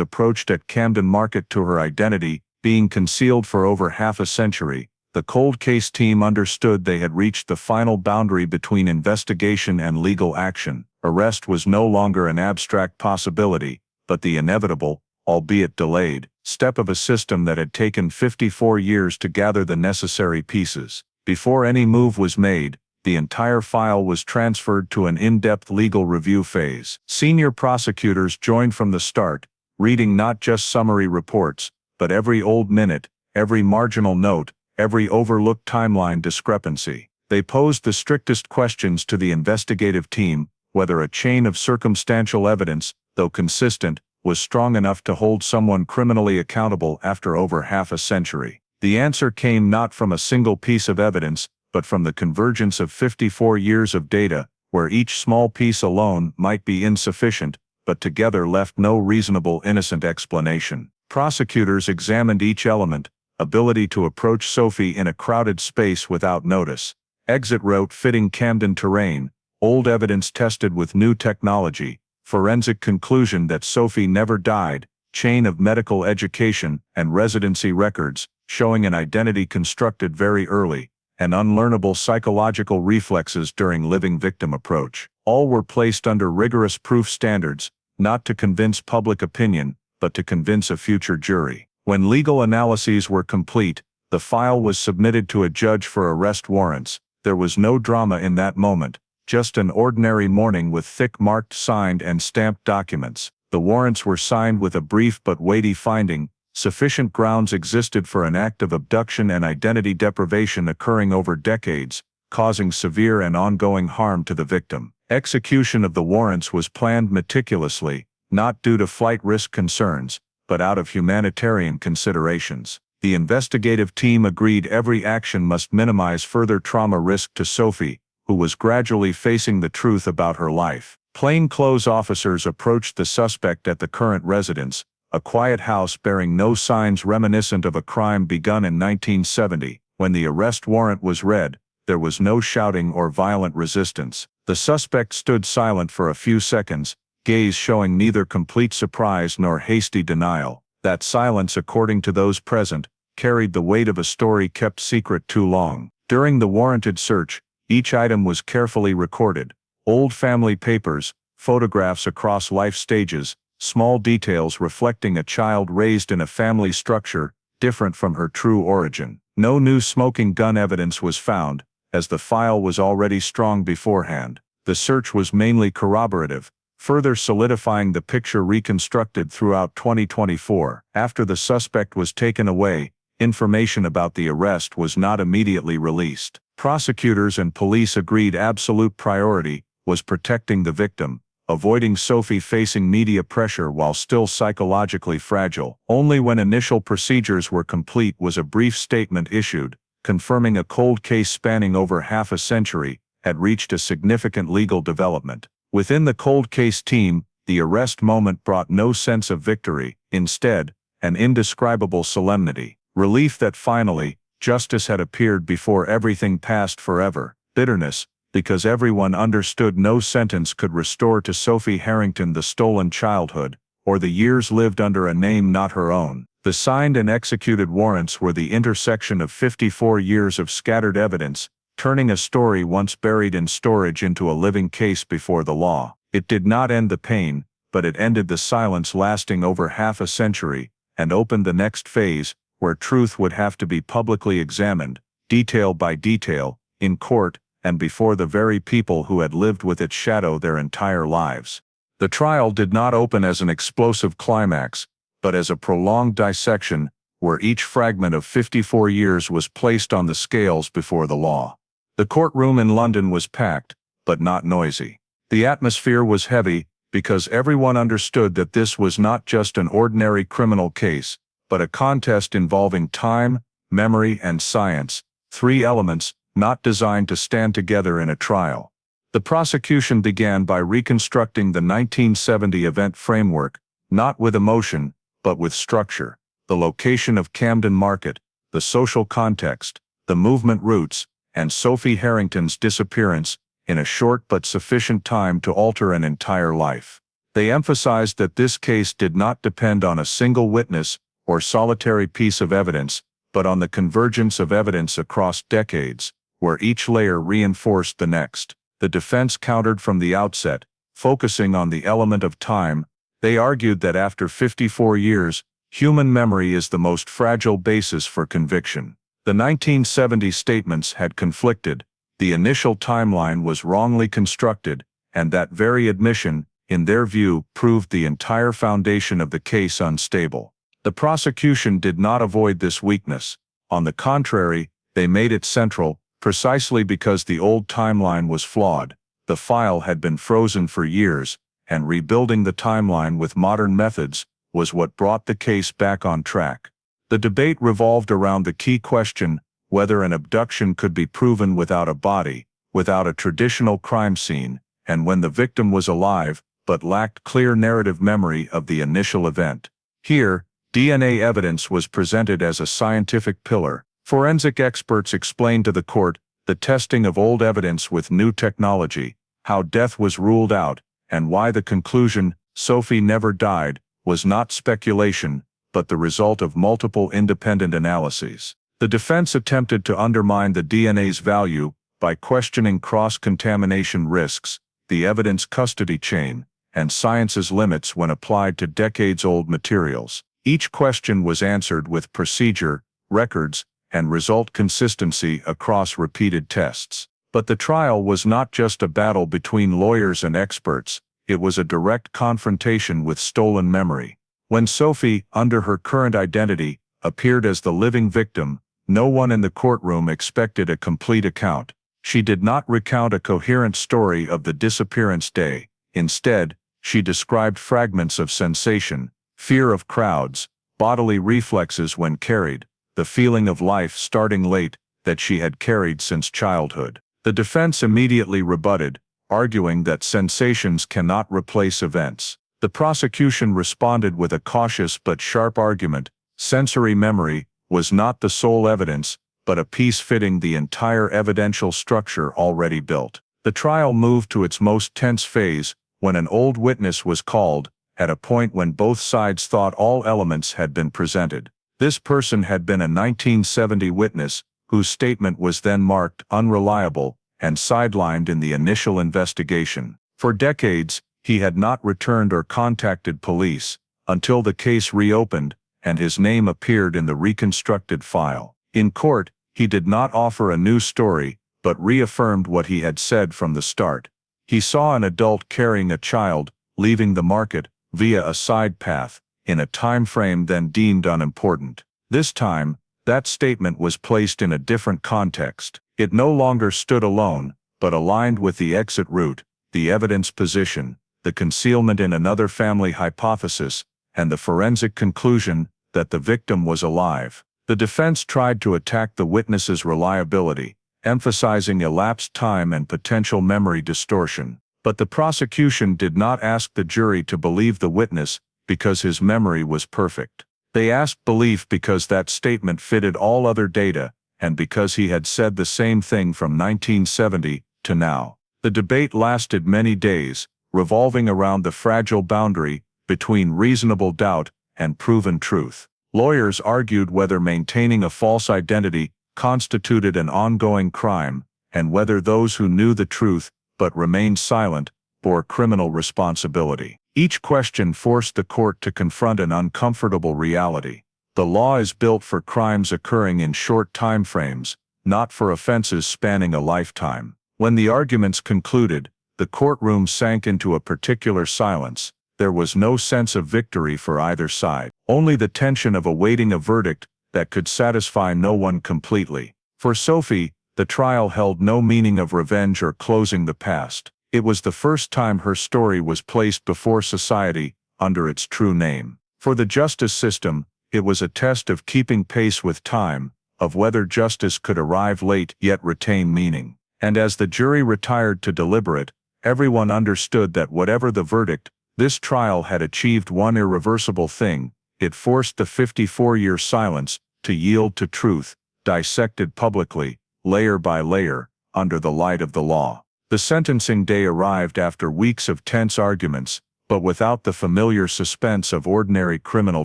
approached at Camden Market to her identity being concealed for over half a century, the cold case team understood they had reached the final boundary between investigation and legal action. Arrest was no longer an abstract possibility, but the inevitable, albeit delayed, step of a system that had taken 54 years to gather the necessary pieces. Before any move was made, the entire file was transferred to an in-depth legal review phase. Senior prosecutors joined from the start, reading not just summary reports, but every old minute, every marginal note, every overlooked timeline discrepancy. They posed the strictest questions to the investigative team: whether a chain of circumstantial evidence, though consistent, was strong enough to hold someone criminally accountable after over half a century. The answer came not from a single piece of evidence, but from the convergence of 54 years of data, where each small piece alone might be insufficient, but together left no reasonable innocent explanation. Prosecutors examined each element: ability to approach Sophie in a crowded space without notice, exit route fitting Camden terrain, old evidence tested with new technology, forensic conclusion that Sophie never died, chain of medical education and residency records, showing an identity constructed very early, and unlearnable psychological reflexes during living victim approach. All were placed under rigorous proof standards, not to convince public opinion, but to convince a future jury. When legal analyses were complete, the file was submitted to a judge for arrest warrants. There was no drama in that moment, just an ordinary morning with thick marked signed and stamped documents. The warrants were signed with a brief but weighty finding: sufficient grounds existed for an act of abduction and identity deprivation occurring over decades, causing severe and ongoing harm to the victim. Execution of the warrants was planned meticulously, not due to flight risk concerns, but out of humanitarian considerations. The investigative team agreed every action must minimize further trauma risk to Sophie, who was gradually facing the truth about her life. Plainclothes officers approached the suspect at the current residence, a quiet house bearing no signs reminiscent of a crime begun in 1970. When the arrest warrant was read, there was no shouting or violent resistance. The suspect stood silent for a few seconds, gaze showing neither complete surprise nor hasty denial. That silence, according to those present, carried the weight of a story kept secret too long. During the warranted search, each item was carefully recorded: old family papers, photographs across life stages, small details reflecting a child raised in a family structure different from her true origin. No new smoking gun evidence was found, as the file was already strong beforehand. The search was mainly corroborative, further solidifying the picture reconstructed throughout 2024. After the suspect was taken away, information about the arrest was not immediately released. Prosecutors and police agreed absolute priority was protecting the victim, avoiding Sophie facing media pressure while still psychologically fragile. Only when initial procedures were complete was a brief statement issued, confirming a cold case spanning over half a century had reached a significant legal development. Within the cold case team, the arrest moment brought no sense of victory, instead, an indescribable solemnity. Relief that finally, justice had appeared before everything passed forever. Bitterness, because everyone understood no sentence could restore to Sophie Harrington the stolen childhood, or the years lived under a name not her own. The signed and executed warrants were the intersection of 54 years of scattered evidence, turning a story once buried in storage into a living case before the law. It did not end the pain, but it ended the silence lasting over half a century, and opened the next phase, where truth would have to be publicly examined, detail by detail, in court, and before the very people who had lived with its shadow their entire lives. The trial did not open as an explosive climax, but as a prolonged dissection, where each fragment of 54 years was placed on the scales before the law. The courtroom in London was packed, but not noisy. The atmosphere was heavy, because everyone understood that this was not just an ordinary criminal case, but a contest involving time, memory, and science, three elements not designed to stand together in a trial. The prosecution began by reconstructing the 1970 event framework, not with emotion, but with structure: the location of Camden Market, the social context, the movement roots, and Sophie Harrington's disappearance, in a short but sufficient time to alter an entire life. They emphasized that this case did not depend on a single witness or solitary piece of evidence, but on the convergence of evidence across decades, where each layer reinforced the next. The defense countered from the outset, focusing on the element of time. They argued that after 54 years, human memory is the most fragile basis for conviction. The 1970 statements had conflicted, the initial timeline was wrongly constructed, and that very admission, in their view, proved the entire foundation of the case unstable. The prosecution did not avoid this weakness. On the contrary, they made it central, precisely because the old timeline was flawed. The file had been frozen for years, and rebuilding the timeline with modern methods was what brought the case back on track. The debate revolved around the key question: whether an abduction could be proven without a body, without a traditional crime scene, and when the victim was alive, but lacked clear narrative memory of the initial event. Here, DNA evidence was presented as a scientific pillar. Forensic experts explained to the court the testing of old evidence with new technology, how death was ruled out, and why the conclusion, Sophie never died, was not speculation, but the result of multiple independent analyses. The defense attempted to undermine the DNA's value by questioning cross-contamination risks, the evidence custody chain, and science's limits when applied to decades-old materials. Each question was answered with procedure, records, and result consistency across repeated tests. But the trial was not just a battle between lawyers and experts, it was a direct confrontation with stolen memory. When Sophie, under her current identity, appeared as the living victim, no one in the courtroom expected a complete account. She did not recount a coherent story of the disappearance day. Instead, she described fragments of sensation, fear of crowds, bodily reflexes when carried, the feeling of life starting late that she had carried since childhood. The defense immediately rebutted, arguing that sensations cannot replace events. The prosecution responded with a cautious but sharp argument: sensory memory was not the sole evidence, but a piece fitting the entire evidential structure already built. The trial moved to its most tense phase when an old witness was called, at a point when both sides thought all elements had been presented. This person had been a 1970 witness, whose statement was then marked unreliable and sidelined in the initial investigation. For decades, he had not returned or contacted police, until the case reopened and his name appeared in the reconstructed file. In court, he did not offer a new story, but reaffirmed what he had said from the start. He saw an adult carrying a child, leaving the market, via a side path, in a time frame then deemed unimportant. This time, that statement was placed in a different context. It no longer stood alone, but aligned with the exit route, the evidence position, the concealment in another family hypothesis, and the forensic conclusion that the victim was alive. The defense tried to attack the witness's reliability, emphasizing elapsed time and potential memory distortion. But the prosecution did not ask the jury to believe the witness because his memory was perfect. They asked belief because that statement fitted all other data, and because he had said the same thing from 1970 to now. The debate lasted many days, revolving around the fragile boundary between reasonable doubt and proven truth. Lawyers argued whether maintaining a false identity constituted an ongoing crime, and whether those who knew the truth but remained silent bore criminal responsibility. Each question forced the court to confront an uncomfortable reality. The law is built for crimes occurring in short time frames, not for offenses spanning a lifetime. When the arguments concluded, the courtroom sank into a particular silence. There was no sense of victory for either side, only the tension of awaiting a verdict that could satisfy no one completely. For Sophie, the trial held no meaning of revenge or closing the past. It was the first time her story was placed before society under its true name. For the justice system, it was a test of keeping pace with time, of whether justice could arrive late yet retain meaning. And as the jury retired to deliberate, everyone understood that whatever the verdict, this trial had achieved one irreversible thing: it forced the 54-year silence to yield to truth, dissected publicly, layer by layer, under the light of the law. The sentencing day arrived after weeks of tense arguments, but without the familiar suspense of ordinary criminal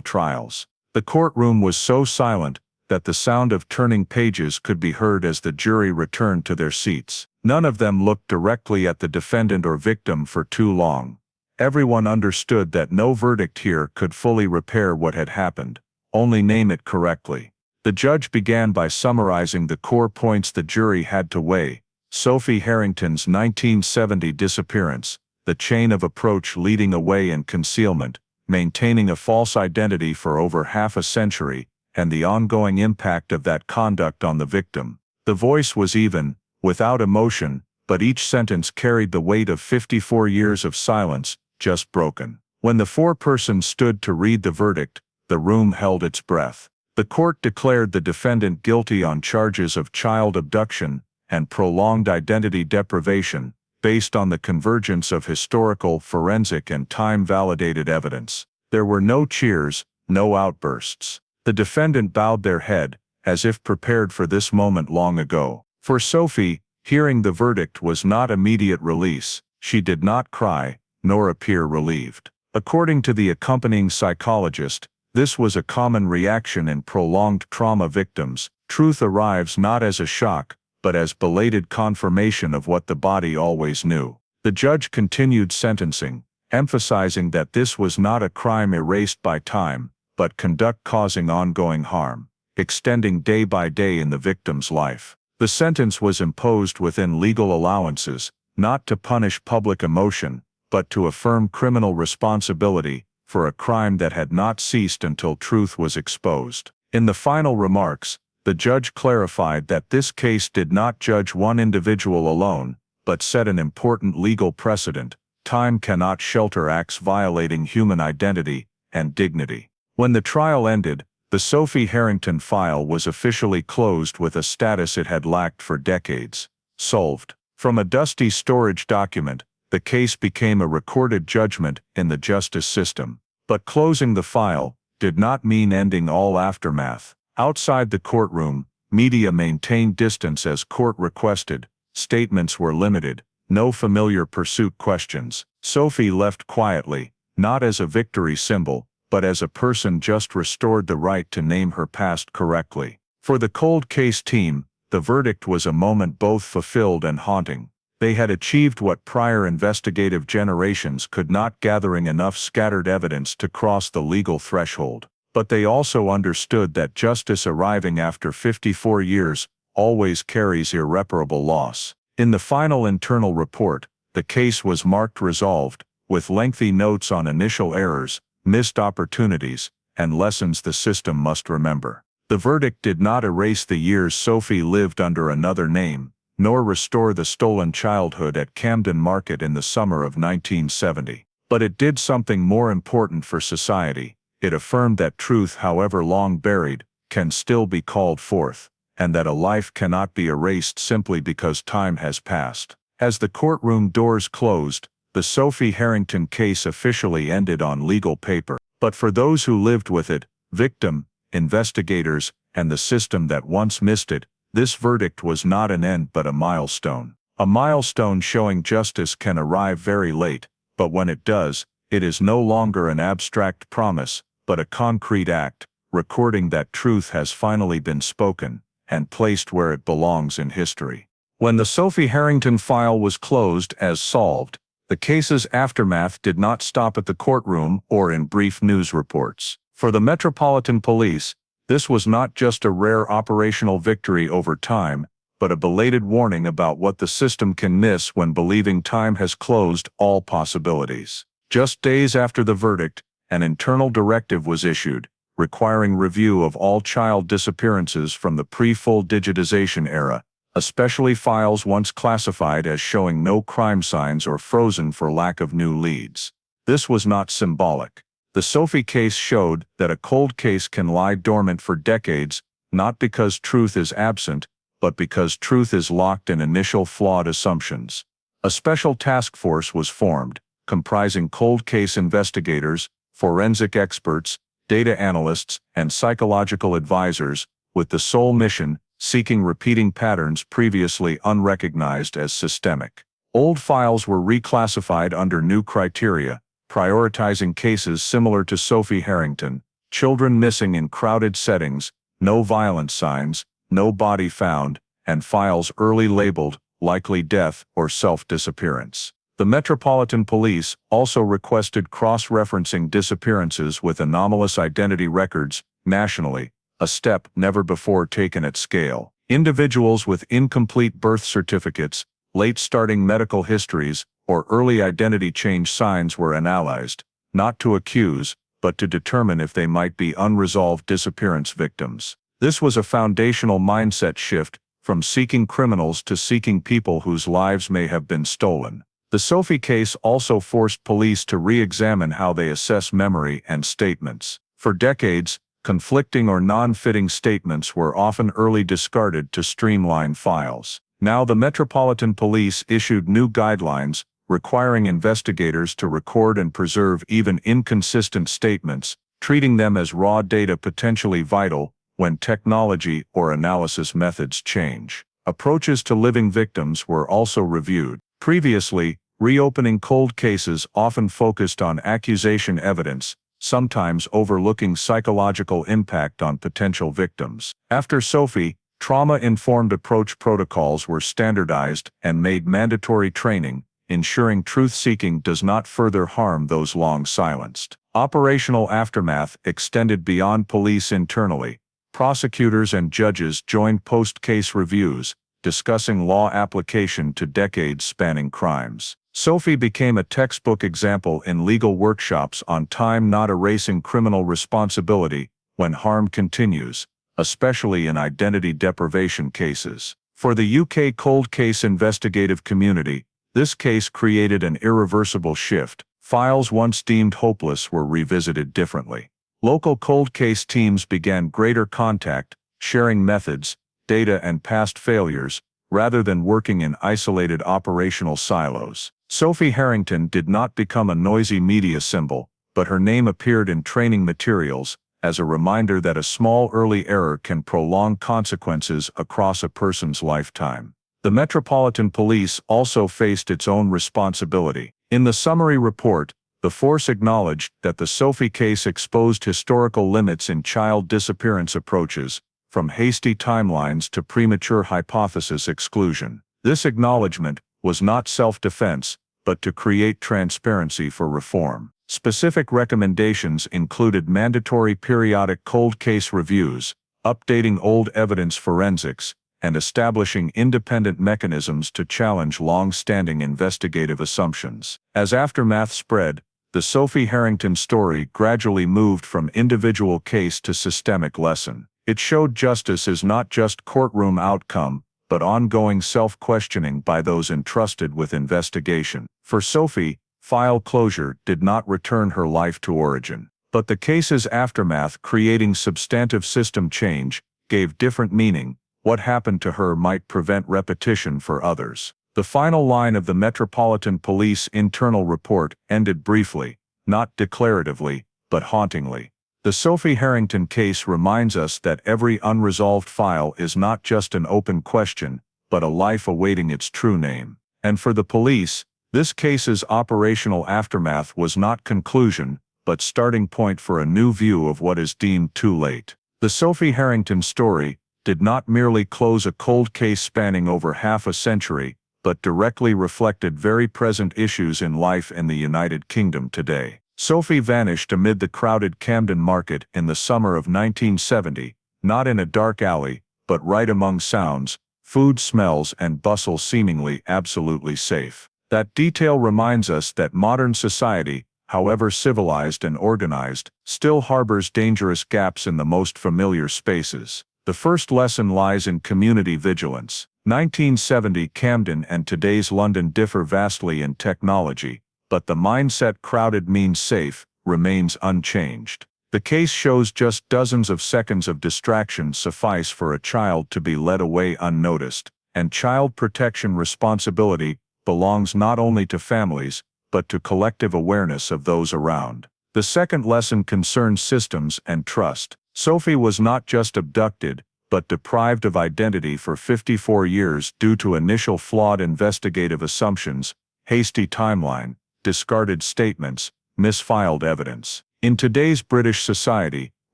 trials. The courtroom was so silent that the sound of turning pages could be heard as the jury returned to their seats. None of them looked directly at the defendant or victim for too long. Everyone understood that no verdict here could fully repair what had happened, only name it correctly. The judge began by summarizing the core points the jury had to weigh: Sophie Harrington's 1970 disappearance, the chain of approach leading away and concealment, maintaining a false identity for over half a century, and the ongoing impact of that conduct on the victim. The voice was even, without emotion, but each sentence carried the weight of 54 years of silence, just broken. When the foreperson stood to read the verdict, the room held its breath. The court declared the defendant guilty on charges of child abduction and prolonged identity deprivation, based on the convergence of historical, forensic, and time-validated evidence. There were no cheers, no outbursts. The defendant bowed their head, as if prepared for this moment long ago. For Sophie, hearing the verdict was not immediate release. She did not cry, nor appear relieved. According to the accompanying psychologist, this was a common reaction in prolonged trauma victims, truth arrives not as a shock, but as belated confirmation of what the body always knew. The judge continued sentencing, emphasizing that this was not a crime erased by time, but conduct causing ongoing harm, extending day by day in the victim's life. The sentence was imposed within legal allowances, not to punish public emotion, but to affirm criminal responsibility for a crime that had not ceased until truth was exposed. In the final remarks, the judge clarified that this case did not judge one individual alone, but set an important legal precedent: time cannot shelter acts violating human identity and dignity. When the trial ended, the Sophie Harrington file was officially closed with a status it had lacked for decades: solved. From a dusty storage document, the case became a recorded judgment in the justice system. But closing the file did not mean ending all aftermath. Outside the courtroom, media maintained distance as court requested, statements were limited, no familiar pursuit questions. Sophie left quietly, not as a victory symbol, but as a person just restored the right to name her past correctly. For the cold case team, the verdict was a moment both fulfilled and haunting. They had achieved what prior investigative generations could not, gathering enough scattered evidence to cross the legal threshold. But they also understood that justice arriving after 54 years always carries irreparable loss. In the final internal report, the case was marked resolved, with lengthy notes on initial errors, missed opportunities, and lessons the system must remember. The verdict did not erase the years Sophie lived under another name, nor restore the stolen childhood at Camden Market in the summer of 1970. But it did something more important for society. It affirmed that truth, however long buried, can still be called forth, and that a life cannot be erased simply because time has passed. As the courtroom doors closed, the Sophie Harrington case officially ended on legal paper. But for those who lived with it, victim, investigators, and the system that once missed it, this verdict was not an end but a milestone. A milestone showing justice can arrive very late, but when it does, it is no longer an abstract promise, but a concrete act, recording that truth has finally been spoken, and placed where it belongs in history. When the Sophie Harrington file was closed as solved, the case's aftermath did not stop at the courtroom or in brief news reports. For the Metropolitan Police, this was not just a rare operational victory over time, but a belated warning about what the system can miss when believing time has closed all possibilities. Just days after the verdict, an internal directive was issued, requiring review of all child disappearances from the pre-full digitization era, especially files once classified as showing no crime signs or frozen for lack of new leads. This was not symbolic. The Sophie case showed that a cold case can lie dormant for decades, not because truth is absent, but because truth is locked in initial flawed assumptions. A special task force was formed, comprising cold case investigators, forensic experts, data analysts, and psychological advisors, with the sole mission seeking repeating patterns previously unrecognized as systemic. Old files were reclassified under new criteria, prioritizing cases similar to Sophie Harrington: children missing in crowded settings, no violent signs, no body found, and files early labeled likely death or self-disappearance. The Metropolitan Police also requested cross-referencing disappearances with anomalous identity records nationally, a step never before taken at scale. Individuals with incomplete birth certificates, late-starting medical histories, or early identity change signs were analyzed, not to accuse, but to determine if they might be unresolved disappearance victims. This was a foundational mindset shift, from seeking criminals to seeking people whose lives may have been stolen. The Sophie case also forced police to re-examine how they assess memory and statements. For decades, conflicting or non-fitting statements were often early discarded to streamline files. Now the Metropolitan Police issued new guidelines, requiring investigators to record and preserve even inconsistent statements, treating them as raw data potentially vital when technology or analysis methods change. Approaches to living victims were also reviewed. Previously, reopening cold cases often focused on accusation evidence, sometimes overlooking psychological impact on potential victims. After Sophie, Trauma-informed approach protocols were standardized and made mandatory training, ensuring truth-seeking does not further harm those long silenced. Operational aftermath extended beyond police internally. Prosecutors and judges joined post-case reviews, discussing law application to decades-spanning crimes. Sophie became a textbook example in legal workshops on time not erasing criminal responsibility when harm continues, especially in identity deprivation cases. For the UK cold case investigative community, this case created an irreversible shift. Files once deemed hopeless were revisited differently. Local cold case teams began greater contact, sharing methods, data and past failures, rather than working in isolated operational silos. Sophie Harrington did not become a noisy media symbol, but her name appeared in training materials, as a reminder that a small early error can prolong consequences across a person's lifetime. The Metropolitan Police also faced its own responsibility. In the summary report, the force acknowledged that the Sophie case exposed historical limits in child disappearance approaches, from hasty timelines to premature hypothesis exclusion. This acknowledgement was not self-defense, but to create transparency for reform. Specific recommendations included mandatory periodic cold case reviews, updating old evidence forensics, and establishing independent mechanisms to challenge long-standing investigative assumptions. As aftermath spread, the Sophie Harrington story gradually moved from individual case to systemic lesson. It showed justice is not just courtroom outcome, but ongoing self-questioning by those entrusted with investigation. For Sophie, file closure did not return her life to origin, but the case's aftermath, creating substantive system change, gave different meaning. What happened to her might prevent repetition for others. The final line of the Metropolitan Police internal report ended briefly, not declaratively, but hauntingly. The Sophie Harrington case reminds us that every unresolved file is not just an open question, but a life awaiting its true name. And for the police, this case's operational aftermath was not conclusion, but starting point for a new view of what is deemed too late. The Sophie Harrington story did not merely close a cold case spanning over half a century, but directly reflected very present issues in life in the United Kingdom today. Sophie vanished amid the crowded Camden market in the summer of 1970, not in a dark alley, but right among sounds, food smells and bustle, seemingly absolutely safe. That detail reminds us that modern society, however civilized and organized, still harbors dangerous gaps in the most familiar spaces. The first lesson lies in community vigilance. 1970 Camden and today's London differ vastly in technology, but the mindset crowded means safe remains unchanged. The case shows just dozens of seconds of distraction suffice for a child to be led away unnoticed, and child protection responsibility belongs not only to families, but to collective awareness of those around. The second lesson concerns systems and trust. Sophie was not just abducted, but deprived of identity for 54 years due to initial flawed investigative assumptions, hasty timeline, discarded statements, misfiled evidence. In today's British society,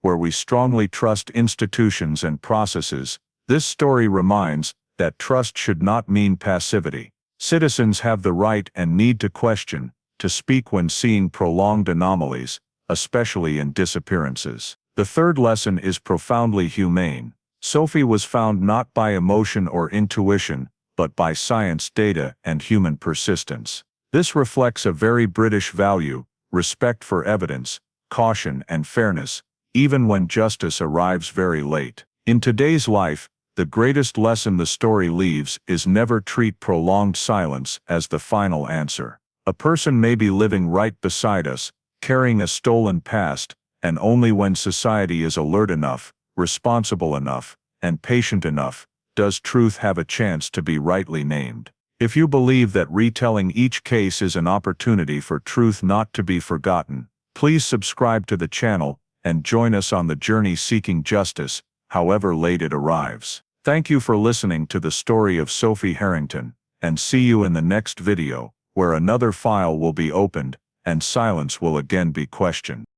where we strongly trust institutions and processes, this story reminds that trust should not mean passivity. Citizens have the right and need to question, to speak when seeing prolonged anomalies, especially in disappearances. The third lesson is profoundly humane. Sophie was found not by emotion or intuition, but by science, data, and human persistence. This reflects a very British value: respect for evidence, caution, and fairness, even when justice arrives very late. In today's life, the greatest lesson the story leaves is never treat prolonged silence as the final answer. A person may be living right beside us, carrying a stolen past, and only when society is alert enough, responsible enough, and patient enough, does truth have a chance to be rightly named. If you believe that retelling each case is an opportunity for truth not to be forgotten, please subscribe to the channel and join us on the journey seeking justice, however late it arrives. Thank you for listening to the story of Sophie Harrington, and see you in the next video, where another file will be opened, and silence will again be questioned.